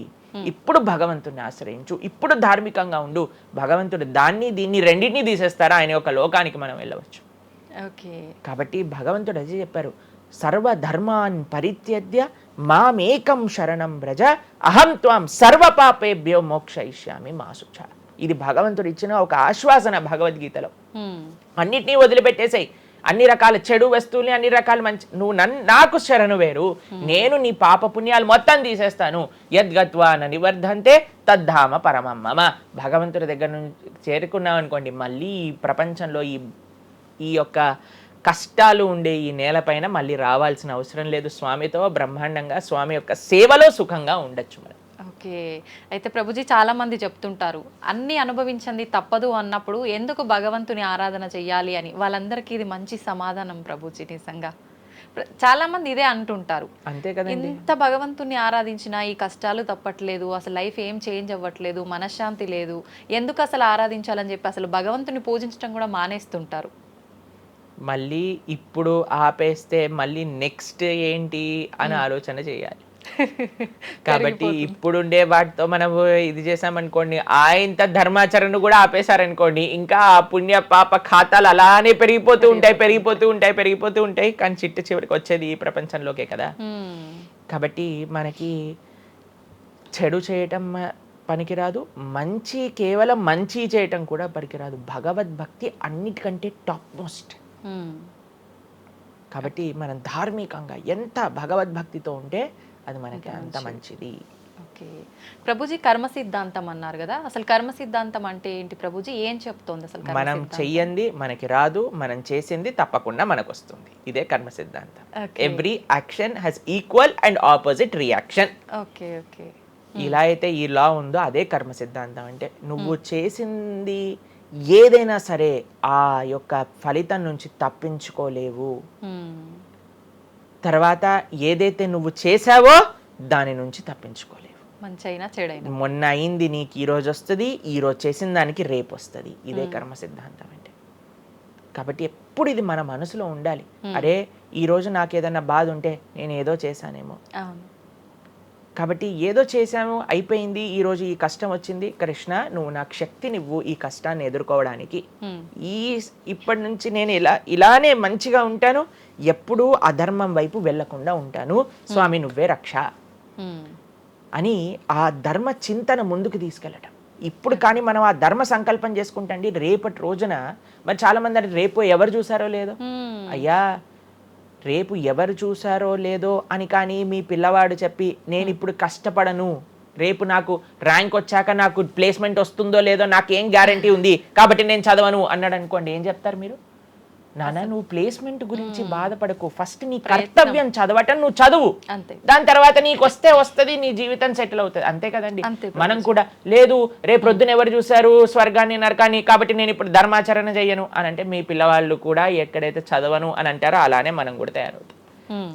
ఇప్పుడు భగవంతుడిని ఆశ్రయించు, ఇప్పుడు ధార్మికంగా ఉండు. భగవంతుడు దీన్ని రెండింటినీ తీసేస్తారా, ఆయన యొక్క లోకానికి మనం వెళ్ళవచ్చు. కాబట్టి భగవంతుడు అదే చెప్పారు, సర్వధర్మాన్ పరిత్యజ్య మామేకం శరణం వ్రజ అహం త్వాం సర్వ పాపేభ్యో మోక్షయిష్యామి మా శుచ. ఇది భగవంతుడు ఇచ్చిన ఒక ఆశ్వాసన భగవద్గీతలో. అన్నిటినీ వదిలిపెట్టేసాయి, అన్ని రకాల చెడు వస్తువుల్ని, అన్ని రకాల మంచి, నువ్వు నాకు శరణు వేరు, నేను నీ పాప పుణ్యాలు మొత్తం తీసేస్తాను. యద్గత్వా నివర్ధంతే తద్ధామ పరమం మమ. భగవంతుడి దగ్గర నుంచి చేరుకున్నాం అనుకోండి, మళ్ళీ ఈ ప్రపంచంలో ఈ యొక్క కష్టాలు ఉండే ఈ నేలపైన మళ్ళీ రావాల్సిన అవసరం లేదు. స్వామితో బ్రహ్మాండంగా స్వామి యొక్క సేవలో సుఖంగా ఉండొచ్చు మనం. ఓకే, అయితే ప్రభుజీ చాలా మంది చెప్తుంటారు అన్ని అనుభవించండి తప్పదు అన్నప్పుడు ఎందుకు భగవంతుని ఆరాధన చెయ్యాలి అని. వాళ్ళందరికీ ఇది మంచి సమాధానం ప్రభుజీ. నిజంగా చాలా మంది ఇదే అంటుంటారు, అంతే కదండి, ఎంత భగవంతుని ఆరాధించినా ఈ కష్టాలు తప్పట్లేదు, అసలు లైఫ్ ఏం చేంజ్ అవ్వట్లేదు, మనశ్శాంతి లేదు, ఎందుకు అసలు ఆరాధించాలని చెప్పి అసలు భగవంతుని పూజించడం కూడా మానేస్తుంటారు. మళ్ళీ ఇప్పుడు ఆపేస్తే మళ్ళీ నెక్స్ట్ ఏంటి అని ఆలోచన చేయాలి. కాబట్టి ఇప్పుడుండే వాటితో మనం ఇది చేసామనుకోండి, ఇంత ధర్మాచరణ కూడా ఆపేశారనుకోండి, ఇంకా ఆ పుణ్య పాప ఖాతాలు అలానే పెరిగిపోతూ ఉంటాయి. కానీ చివరికి వచ్చేది ఈ ప్రపంచంలోకే కదా. కాబట్టి మనకి చెడు చేయటం పనికిరాదు, కేవలం మంచి చేయటం కూడా పనికిరాదు. భగవద్భక్తి అన్నిటికంటే టాప్ మోస్ట్. కాబట్టి మనం ధార్మికంగా ఎంత భగవద్భక్తితో ఉంటే అది మనకి అంత మంచిది. ఓకే ప్రభుజీ, కర్మ సిద్ధాంతం అన్నారు కదా, అసలు కర్మ సిద్ధాంతం అంటే ఏంటి ప్రభుజీ? ఏం చెప్తోంది అసలు? మనం చెయ్యంది మనకి రాదు, మనం చేసింది తప్పకుండా మనకు వస్తుంది. ఇదే కర్మ సిద్ధాంతం. Every action has equal and opposite reaction. Okay okay, ఇలా అయితే ఈ లా ఉందో అదే కర్మ సిద్ధాంతం. అంటే నువ్వు చేసింది ఏదైనా సరే ఆ యొక్క ఫలితం నుంచి తప్పించుకోలేవు. తర్వాత ఏదైతే నువ్వు చేసావో దాని నుంచి తప్పించుకోలేవు. మంచైనా చెడైనా, మొన్న అయింది నీకు ఈ రోజు వస్తుంది, ఈ రోజు చేసిన దానికి రేపు వస్తుంది. ఇదే కర్మ సిద్ధాంతం అంటే. కాబట్టి ఎప్పుడు ఇది మన మనసులో ఉండాలి. అరే ఈ రోజు నాకు ఏదైనా బాధ ఉంటే నేను ఏదో చేశానేమో, కాబట్టి ఏదో చేశాము అయిపోయింది, ఈ రోజు ఈ కష్టం వచ్చింది, కృష్ణ నువ్వు నాకు శక్తినివ్వు ఈ కష్టాన్ని ఎదుర్కోవడానికి. ఇప్పటి నుంచి నేను ఇలానే మంచిగా ఉంటాను, ఎప్పుడూ అధర్మం వైపు వెళ్లకుండా ఉంటాను, స్వామి నువ్వే రక్ష అని ఆ ధర్మ చింతన ముందుకు తీసుకెళ్ళటం. ఇప్పుడు కానీ మనం ఆ ధర్మ సంకల్పం చేసుకుంటండి, రేపటి రోజున మరి చాలా మంది అంటే రేపు ఎవరు చూసారో లేదో, అయ్యా రేపు ఎవరు చూసారో లేదో అని కానీ మీ పిల్లవాడు చెప్పి నేను ఇప్పుడు కష్టపడను, రేపు నాకు ర్యాంక్ వచ్చాక నాకు ప్లేస్మెంట్ వస్తుందో లేదో నాకేం గ్యారంటీ ఉంది కాబట్టి నేను చదవను అన్నాడు అనుకోండి, ఏం చెప్తారు మీరు? నాన్న నువ్వు ప్లేస్మెంట్ గురించి బాధపడకు, ఫస్ట్ నీ కర్తవ్యం చదవటం నువ్వు చదువు, అంతే. దాని తర్వాత నీకు వస్తుంది, నీ జీవితం సెటిల్ అవుతుంది, అంతే కదండి. అంతే మనం కూడా లేదు రేపు ప్రొద్దున ఎవరు చూశారు స్వర్గాన్ని నరకాన్ని, కాబట్టి నేను ఇప్పుడు ధర్మాచరణ చెయ్యను అని అంటే మీ పిల్లవాళ్ళు కూడా ఎక్కడైతే చదవను అని అంటారో అలానే మనం కూడా తయారవుతాం.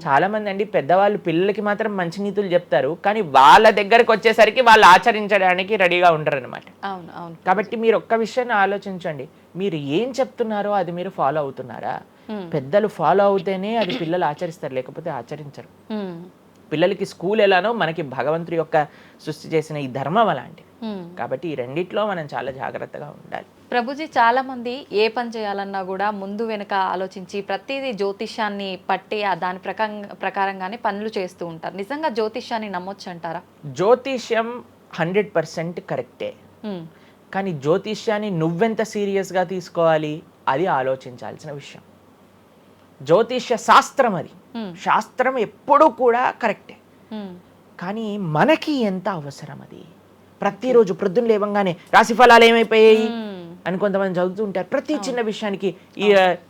చాలా మంది అండి పెద్దవాళ్ళు పిల్లలకి మాత్రం మంచి నీతులు చెప్తారు, కానీ వాళ్ళ దగ్గరకు వచ్చేసరికి వాళ్ళు ఆచరించడానికి రెడీగా ఉండరు అనమాట. అవును అవును. కాబట్టి మీరు ఒక్క విషయాన్ని ఆలోచించండి, మీరు ఏం చెప్తున్నారో అది మీరు ఫాలో అవుతున్నారా? పెద్దలు ఫాలో అవుతేనే అది పిల్లలు ఆచరిస్తారు, లేకపోతే ఆచరించరు. పిల్లలకి స్కూల్ ఎలానో మనకి భగవంతుడి యొక్క సృష్టి చేసిన ఈ ధర్మం అలాంటిది. కాబట్టి ఈ రెండిట్లో మనం చాలా జాగ్రత్తగా ఉండాలి. ప్రభుజీ, చాలా మంది ఏ పని చేయాలన్నా కూడా ముందు వెనుక ఆలోచించి ప్రతిదీ జ్యోతిష్యాన్ని పట్టి దాని ప్రకారంగానే పనులు చేస్తూ ఉంటారు. నిజంగా జ్యోతిష్యాన్ని నమ్మొచ్చు అంటారా? జ్యోతిష్యం 100% కరెక్టే, కానీ జ్యోతిష్యాన్ని నువ్వెంత సీరియస్గా తీసుకోవాలి అది ఆలోచించాల్సిన విషయం. జ్యోతిష్య శాస్త్రం అది, శాస్త్రం ఎప్పుడూ కూడా కరెక్టే, కానీ మనకి ఎంత అవసరం అది. ప్రతిరోజు ప్రొద్దున లేవంగానే రాశి ఫలాలు ఏమైపోయాయి అని కొంతమంది చదువుతూ ఉంటారు. ప్రతి చిన్న విషయానికి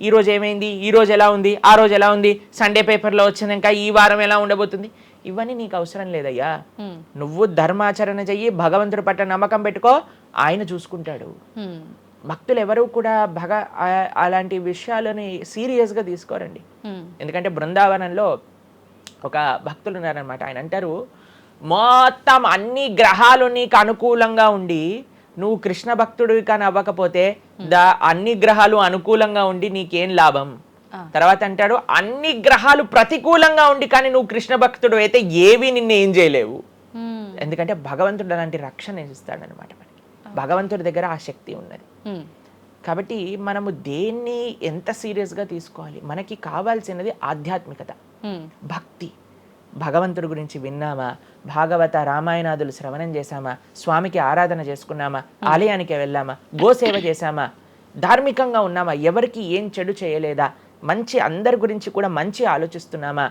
ఈ రోజు ఏమైంది, ఈ రోజు ఎలా ఉంది, ఆ రోజు ఎలా ఉంది, సండే పేపర్లో వచ్చింది, ఇంకా ఈ వారం ఎలా ఉండబోతుంది, ఇవన్నీ నీకు అవసరం లేదయ్యా. నువ్వు ధర్మాచరణ చెయ్యి, భగవంతుడి పట్ల నమ్మకం పెట్టుకో, ఆయన చూసుకుంటాడు. భక్తులు ఎవరు కూడా అలాంటి విషయాలని సీరియస్గా తీసుకోరండి. ఎందుకంటే బృందావనంలో ఒక భక్తులు ఉన్నారనమాట. ఆయన అంటారు, మొత్తం అన్ని గ్రహాలు నీకు అనుకూలంగా ఉండి నువ్వు కృష్ణ భక్తుడివి కానీ అవ్వకపోతే అన్ని గ్రహాలు అనుకూలంగా ఉండి నీకేం లాభం. తర్వాత అంటాడు, అన్ని గ్రహాలు ప్రతికూలంగా ఉండి కానీ నువ్వు కృష్ణ భక్తుడు అయితే ఏవి నిన్ను ఏం చేయలేవు. ఎందుకంటే భగవంతుడు అలాంటి రక్షణ ఇస్తాడనమాట మనకి. భగవంతుడి దగ్గర ఆ శక్తి ఉన్నది. కాబట్టి మనము దేన్ని ఎంత సీరియస్గా తీసుకోవాలి? మనకి కావాల్సినది ఆధ్యాత్మికత, భక్తి. భగవంతుడి గురించి విన్నామా, భాగవత రామాయణాదులు శ్రవణం చేశామా, స్వామికి ఆరాధన చేసుకున్నామా, ఆలయానికి వెళ్ళామా, గోసేవ చేశామా, ధార్మికంగా ఉన్నామా, ఎవరికి ఏం చెడు చేయలేదా, మంచి అందరి గురించి కూడా మంచి ఆలోచిస్తున్నామా,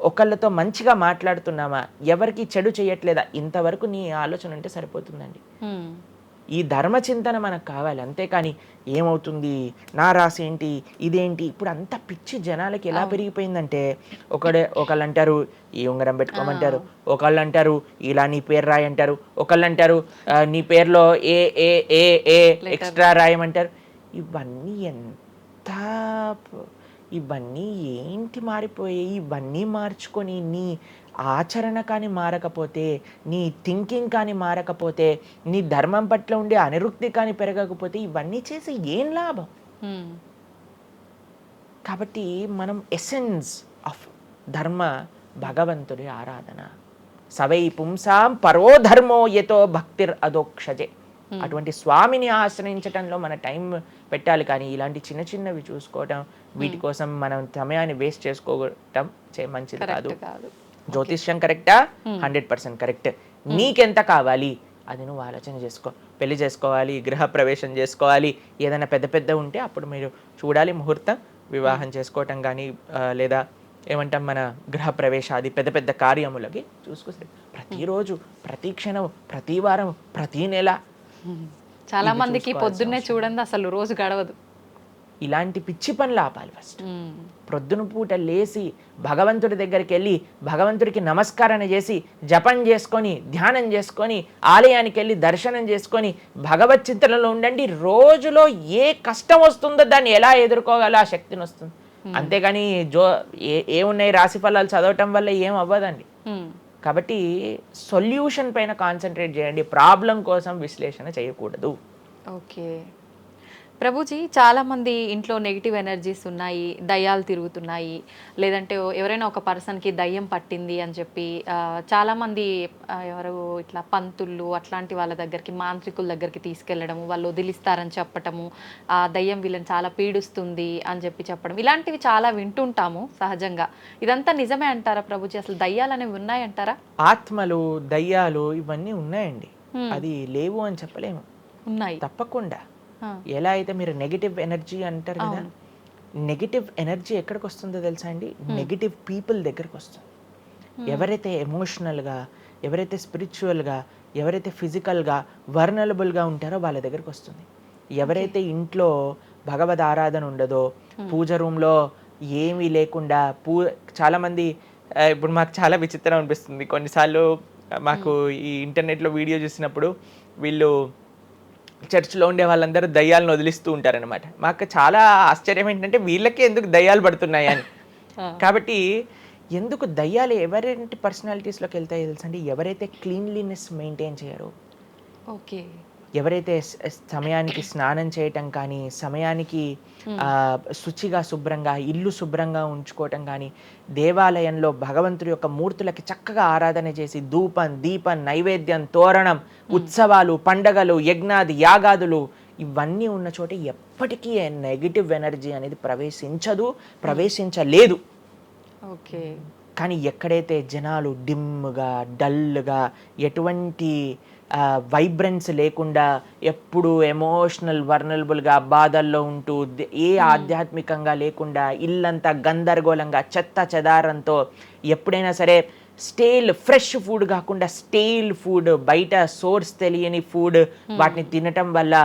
ఒకళ్ళతో మంచిగా మాట్లాడుతున్నామా, ఎవరికి చెడు చేయట్లేదా, ఇంతవరకు నీ ఆలోచన ఉంటే సరిపోతుందండి. ఈ ధర్మచింతన మనకు కావాలి, అంతేకాని ఏమవుతుంది, నా రాసి ఏంటి, ఇదేంటి. ఇప్పుడు అంత పిచ్చి జనాలకి ఎలా పెరిగిపోయిందంటే, ఒకళ్ళు అంటారు ఈ ఉంగరం పెట్టుకోమంటారు, ఒకళ్ళు అంటారు ఇలా నీ పేరు రాయి అంటారు, ఒకళ్ళు అంటారు నీ పేరులో ఏ ఏ ఏ ఏ ఎక్స్ట్రా రాయమంటారు. ఇవన్నీ ఏంటి మారిపోయాయి? ఇవన్నీ మార్చుకొని నీ ఆచరణ కానీ మారకపోతే, నీ థింకింగ్ కానీ మారకపోతే, నీ ధర్మం పట్ల ఉండే అనిరుక్తి కానీ పెరగకపోతే ఇవన్నీ చేసి ఏం లాభం? కాబట్టి మనం ఎసెన్స్ ఆఫ్ ధర్మ భగవంతుడి ఆరాధన. సవై పుంసాం పరో ధర్మో యతో భక్తిర్ అదోక్షజే. అటువంటి స్వామిని ఆశ్రయించటంలో మన టైం పెట్టాలి, కానీ ఇలాంటి చిన్న చిన్నవి చూసుకోవటం, వీటి కోసం మనం సమయాన్ని వేస్ట్ చేసుకోవటం మంచిది కాదు. జ్యోతిష్యం కరెక్టా? 100% కరెక్ట్. నీకెంత కావాలి అది నువ్వు ఆలోచన చేసుకో. పెళ్లి చేసుకోవాలి, గృహ ప్రవేశం చేసుకోవాలి, ఏదైనా పెద్ద పెద్ద ఉంటే అప్పుడు మీరు చూడాలి ముహూర్తం, వివాహం చేసుకోవటం కానీ లేదా ఏమంటాం మన గృహ ప్రవేశాది పెద్ద పెద్ద కార్యములకి చూసుకొస్తే ప్రతిరోజు, ప్రతి క్షణం, ప్రతి వారం, ప్రతి నెల. చాలా మందికి పొద్దున్నే చూడండి అసలు రోజు గడవదు. ఇలాంటి పిచ్చి పనులు ఆపాలి. ఫస్ట్ ప్రొద్దున పూట లేచి భగవంతుడి దగ్గరికి వెళ్ళి భగవంతుడికి నమస్కారం చేసి జపం చేసుకొని ధ్యానం చేసుకొని ఆలయానికి వెళ్ళి దర్శనం చేసుకొని భగవత్ చింతనలో ఉండండి. రోజులో ఏ కష్టం వస్తుందో దాన్ని ఎలా ఎదుర్కోగల ఆ శక్తిని వస్తుంది. అంతేగాని ఏమున్నాయి రాశి ఫలాలు చదవటం వల్ల ఏం అవ్వదండి. కాబట్టి సొల్యూషన్ పైన కాన్సన్ట్రేట్ చేయండి, ప్రాబ్లం కోసం విశ్లేషణ చేయకూడదు. ఓకే ప్రభుజీ, చాలామంది ఇంట్లో నెగిటివ్ ఎనర్జీస్ ఉన్నాయి, దయ్యాలు తిరుగుతున్నాయి, లేదంటే ఎవరైనా ఒక పర్సన్కి దయ్యం పట్టింది అని చెప్పి చాలామంది ఎవరు ఇట్లా పంతుళ్ళు అట్లాంటి వాళ్ళ దగ్గరికి, మాంత్రికుల దగ్గరికి తీసుకెళ్ళడము, వాళ్ళు వదిలిస్తారని చెప్పటము, ఆ దయ్యం వీళ్ళని చాలా పీడిస్తుంది అని చెప్పడం, ఇలాంటివి చాలా వింటుంటాము సహజంగా. ఇదంతా నిజమే అంటారా ప్రభుజీ? అసలు దయ్యాలు అనేవి ఉన్నాయంటారా? ఆత్మలు, దయ్యాలు ఇవన్నీ ఉన్నాయండి, అది లేవు అని చెప్పలేము, ఉన్నాయి తప్పకుండా. ఎలా అయితే మీరు నెగిటివ్ ఎనర్జీ అంటారు కదా, నెగిటివ్ ఎనర్జీ ఎక్కడికి వస్తుందో తెలుసా అండి? నెగిటివ్ పీపుల్ దగ్గరకు వస్తుంది. ఎవరైతే ఎమోషనల్గా, ఎవరైతే స్పిరిచువల్గా, ఎవరైతే ఫిజికల్గా వర్నలబుల్గా ఉంటారో వాళ్ళ దగ్గరకు వస్తుంది. ఎవరైతే ఇంట్లో భగవద్ ఆరాధన ఉండదో, పూజ రూమ్లో ఏమీ లేకుండా చాలామంది ఇప్పుడు మాకు చాలా విచిత్రం అనిపిస్తుంది కొన్నిసార్లు మాకు ఈ ఇంటర్నెట్లో వీడియో చూసినప్పుడు వీళ్ళు చర్చ్లో ఉండే వాళ్ళందరూ దయ్యాలను వదిలిస్తూ ఉంటారనమాట. మాకు చాలా ఆశ్చర్యం ఏంటంటే వీళ్ళకి ఎందుకు దయ్యాలు పడుతున్నాయి అని. కాబట్టి ఎందుకు దయ్యాలు ఎవరైనా పర్సనాలిటీస్లోకి వెళ్తాయో తెలుసండి, ఎవరైతే క్లీన్లీనెస్ మెయింటైన్ చేయరో, ఓకే, ఎవరైతే సమయానికి స్నానం చేయటం కానీ, సమయానికి శుచిగా శుభ్రంగా ఇల్లు శుభ్రంగా ఉంచుకోవటం కానీ, దేవాలయంలో భగవంతుడి యొక్క మూర్తులకి చక్కగా ఆరాధన చేసి ధూపం దీపం నైవేద్యం తోరణం ఉత్సవాలు పండగలు యజ్ఞాది యాగాదులు ఇవన్నీ ఉన్న చోట ఎప్పటికీ నెగిటివ్ ఎనర్జీ అనేది ప్రవేశించలేదు. ఓకే. కానీ ఎక్కడైతే జనాలు డిమ్గా డల్గా ఎటువంటి వైబ్రెన్స్ లేకుండా ఎప్పుడు ఎమోషనల్ వర్నలబుల్గా బాధల్లో ఉంటూ ఆధ్యాత్మికంగా లేకుండా ఇల్లంతా గందరగోళంగా చెత్త చెదారంతో ఎప్పుడైనా సరే ఫ్రెష్ ఫుడ్ కాకుండా స్టేల్ ఫుడ్, బయట సోర్స్ తెలియని ఫుడ్ వాటిని తినటం వల్ల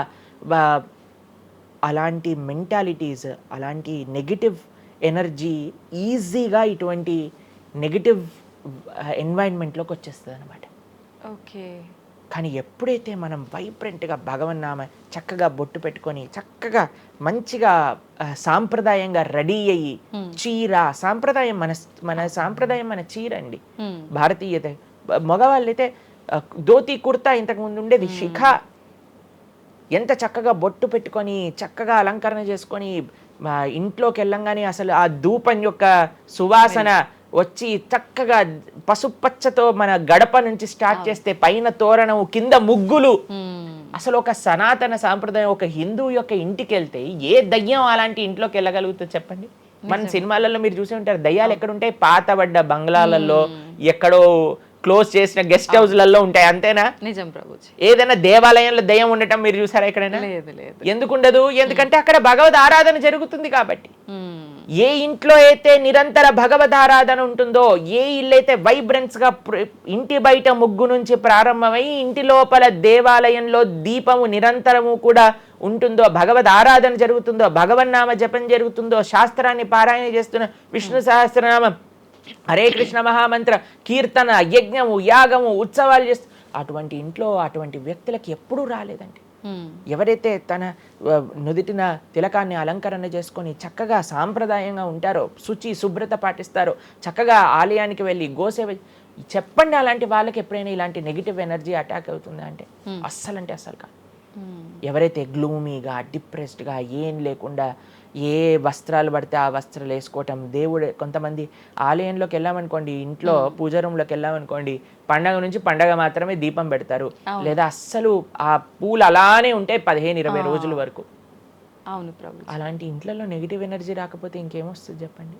అలాంటి మెంటాలిటీస్, అలాంటి నెగిటివ్ ఎనర్జీ ఈజీగా ఇటువంటి నెగిటివ్ ఎన్వైరన్మెంట్లోకి వచ్చేస్తుంది అనమాట. ఓకే. కానీ ఎప్పుడైతే మనం వైబ్రెంట్గా భగవన్నామ చక్కగా బొట్టు పెట్టుకొని చక్కగా మంచిగా సాంప్రదాయంగా రెడీ అయ్యి చీర సాంప్రదాయం మన సాంప్రదాయం మన చీర అండి. భారతీయత మగవాళ్ళైతే ధోతి కుర్తా ఇంతకుముందు ఉండేది, శిఖ ఎంత చక్కగా బొట్టు పెట్టుకొని చక్కగా అలంకరణ చేసుకొని ఇంట్లోకి వెళ్ళంగానే అసలు ఆ ధూపం యొక్క సువాసన వచ్చి చక్కగా పసుపచ్చతో మన గడప నుంచి స్టార్ట్ చేస్తే పైన తోరణం కింద ముగ్గులు, అసలు ఒక సనాతన సాంప్రదాయం. ఒక హిందువు యొక్క ఇంటికి వెళ్తే ఏ దయ్యం అలాంటి ఇంట్లోకి వెళ్ళగలుగుతుంది చెప్పండి? మన సినిమాలలో మీరు చూసి ఉంటారు, దయ్యాలు ఎక్కడ ఉంటాయి? పాతబడ్డ బంగ్లాలలో, ఎక్కడో క్లోజ్ చేసిన గెస్ట్ హౌస్లలో ఉంటాయి, అంతేనా? నిజం ప్రభుజీ. ఏదైనా దేవాలయంలో దయ్యం ఉండటం మీరు చూసారా ఎక్కడైనా? ఎందుకు ఉండదు? ఎందుకంటే అక్కడ భగవద్ ఆరాధన జరుగుతుంది కాబట్టి. ఏ ఇంట్లో అయితే నిరంతర భగవద్ ఆరాధన ఉంటుందో, ఏ ఇల్లు అయితే వైబ్రెన్స్ గా ఇంటి బయట ముగ్గు నుంచి ప్రారంభమై ఇంటి లోపల దేవాలయంలో దీపము నిరంతరము కూడా ఉంటుందో, భగవద్ ఆరాధన జరుగుతుందో, భగవన్నామ జపం జరుగుతుందో, శాస్త్రాన్ని పారాయణ చేస్తున్న విష్ణు సహస్రనామం, హరే కృష్ణ మహామంత్ర కీర్తన యజ్ఞము యాగము ఉత్సవాలు చేస్తూ అటువంటి ఇంట్లో అటువంటి వ్యక్తులకి ఎప్పుడూ రాలేదండి. ఎవరైతే తన నుదిటిన తిలకాన్ని అలంకరణ చేసుకొని చక్కగా సాంప్రదాయంగా ఉంటారో, శుచి శుభ్రత పాటిస్తారో, చక్కగా ఆలయానికి వెళ్ళి గోసేవ చెప్పండి, అలాంటి వాళ్ళకి ఎప్పుడైనా ఇలాంటి నెగిటివ్ ఎనర్జీ అటాక్ అవుతుందా అంటే అస్సలు కాదు. ఎవరైతే గ్లూమీగా డిప్రెస్డ్గా ఏం లేకుండా ఏ వస్త్రాలు పడితే ఆ వస్త్రాలు వేసుకోవటం, దేవుడు కొంతమంది ఆలయంలోకి వెళ్ళామనుకోండి, ఇంట్లో పూజ రూమ్లోకి వెళ్ళామనుకోండి, పండగ నుంచి పండగ మాత్రమే దీపం పెడతారు, లేదా అస్సలు ఆ పూలు అలానే ఉంటాయి 15-20 రోజుల వరకు. అవును ప్రభు. అలాంటి ఇంట్లలో నెగిటివ్ ఎనర్జీ రాకపోతే ఇంకేమొస్తుంది చెప్పండి?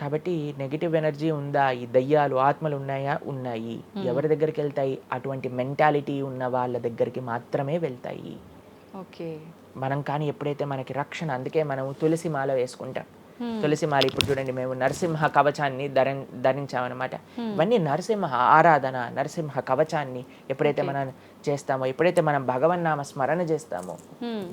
కాబట్టి నెగిటివ్ ఎనర్జీ ఉందా? ఈ దయ్యాలు ఆత్మలు ఉన్నాయా? ఉన్నాయి. ఎవరి దగ్గరికి వెళ్తాయి? అటువంటి మెంటాలిటీ ఉన్న వాళ్ళ దగ్గరికి మాత్రమే వెళ్తాయి. ఓకే. మనం కానీ ఎప్పుడైతే మనకి రక్షణ, అందుకే మనం తులసి మాల వేసుకుంటాం. తులసి మాల ఇప్పుడు చూడండి, మేము నరసింహ కవచాన్ని ధరించామన్నమాట. ఇవన్నీ నరసింహ ఆరాధన, నరసింహ కవచాన్ని ఎప్పుడైతే మనం చేస్తామో, ఎప్పుడైతే మనం భగవన్నామ స్మరణ చేస్తామో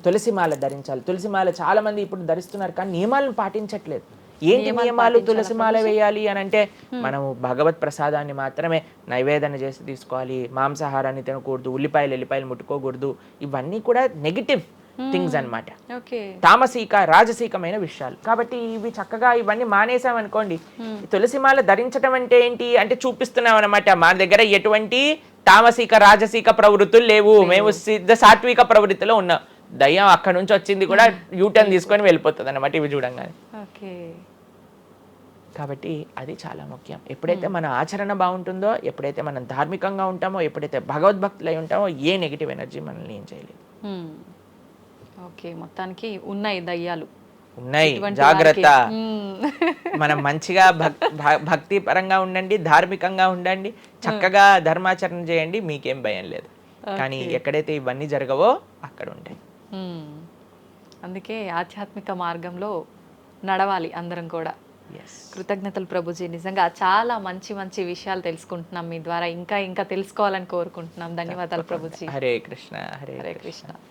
తులసి మాల ధరించాలి. తులసి మాల చాలా మంది ఇప్పుడు ధరిస్తున్నారు కానీ నియమాలను పాటించట్లేదు. ఏంటి నియమాలు? తులసి మాల వేయాలి అని అంటే మనము భగవత్ ప్రసాదాన్ని మాత్రమే నైవేదన చేసి తీసుకోవాలి, మాంసాహారాన్ని తినకూడదు, ఎల్లిపాయలు ముట్టుకోకూడదు. ఇవన్నీ కూడా నెగిటివ్ థింగ్స్ అన్నమాట, తామసిక రాజసికమైన విషయాలు. కాబట్టి ఇవి చక్కగా ఇవన్నీ మానేసామనుకోండి. తులసిమాల ధరించడం అంటే ఏంటి అంటే చూపిస్తున్నాం అనమాట, మా దగ్గర ఎటువంటి తామసిక రాజసిక ప్రవృత్తులు లేవు, మేము సిద్ధ సాత్విక ప్రవృత్తిలో ఉన్నాం. దయ్యం అక్కడ నుంచి వచ్చింది కూడా యూటర్న్ తీసుకొని వెళ్ళిపోతుంది అనమాట ఇవి చూడంగానే. కాబట్టి అది చాలా ముఖ్యం. ఎప్పుడైతే మన ఆచరణ బాగుంటుందో, ఎప్పుడైతే మనం ధార్మికంగా ఉంటామో, ఎప్పుడైతే భగవద్భక్తులై ఉంటామో, ఏ నెగిటివ్ ఎనర్జీ మనల్ని ఏం చేయలేదు. ఓకే, మొత్తానికి ఉన్నాయి దయ్యాలు, ఉన్నాయి, జాగ్రత్త. మనం మంచిగా భక్తి పరంగా ఉండండి, ధార్మికంగా ఉండండి, చక్కగా ధర్మాచరణ చేయండి, మీకేం భయం లేదు. కానీ ఎక్కడైతే ఇవన్నీ జరగవో అక్కడ ఉంటాయి. అందుకే ఆధ్యాత్మిక మార్గంలో నడవాలి అందరం కూడా. కృతజ్ఞతలు ప్రభుజీ, నిజంగా చాలా మంచి మంచి విషయాలు తెలుసుకుంటున్నాం మీ ద్వారా. ఇంకా ఇంకా తెలుసుకోవాలని కోరుకుంటున్నాం. ధన్యవాదాలు ప్రభుజీ. హరే కృష్ణ. హరే కృష్ణ.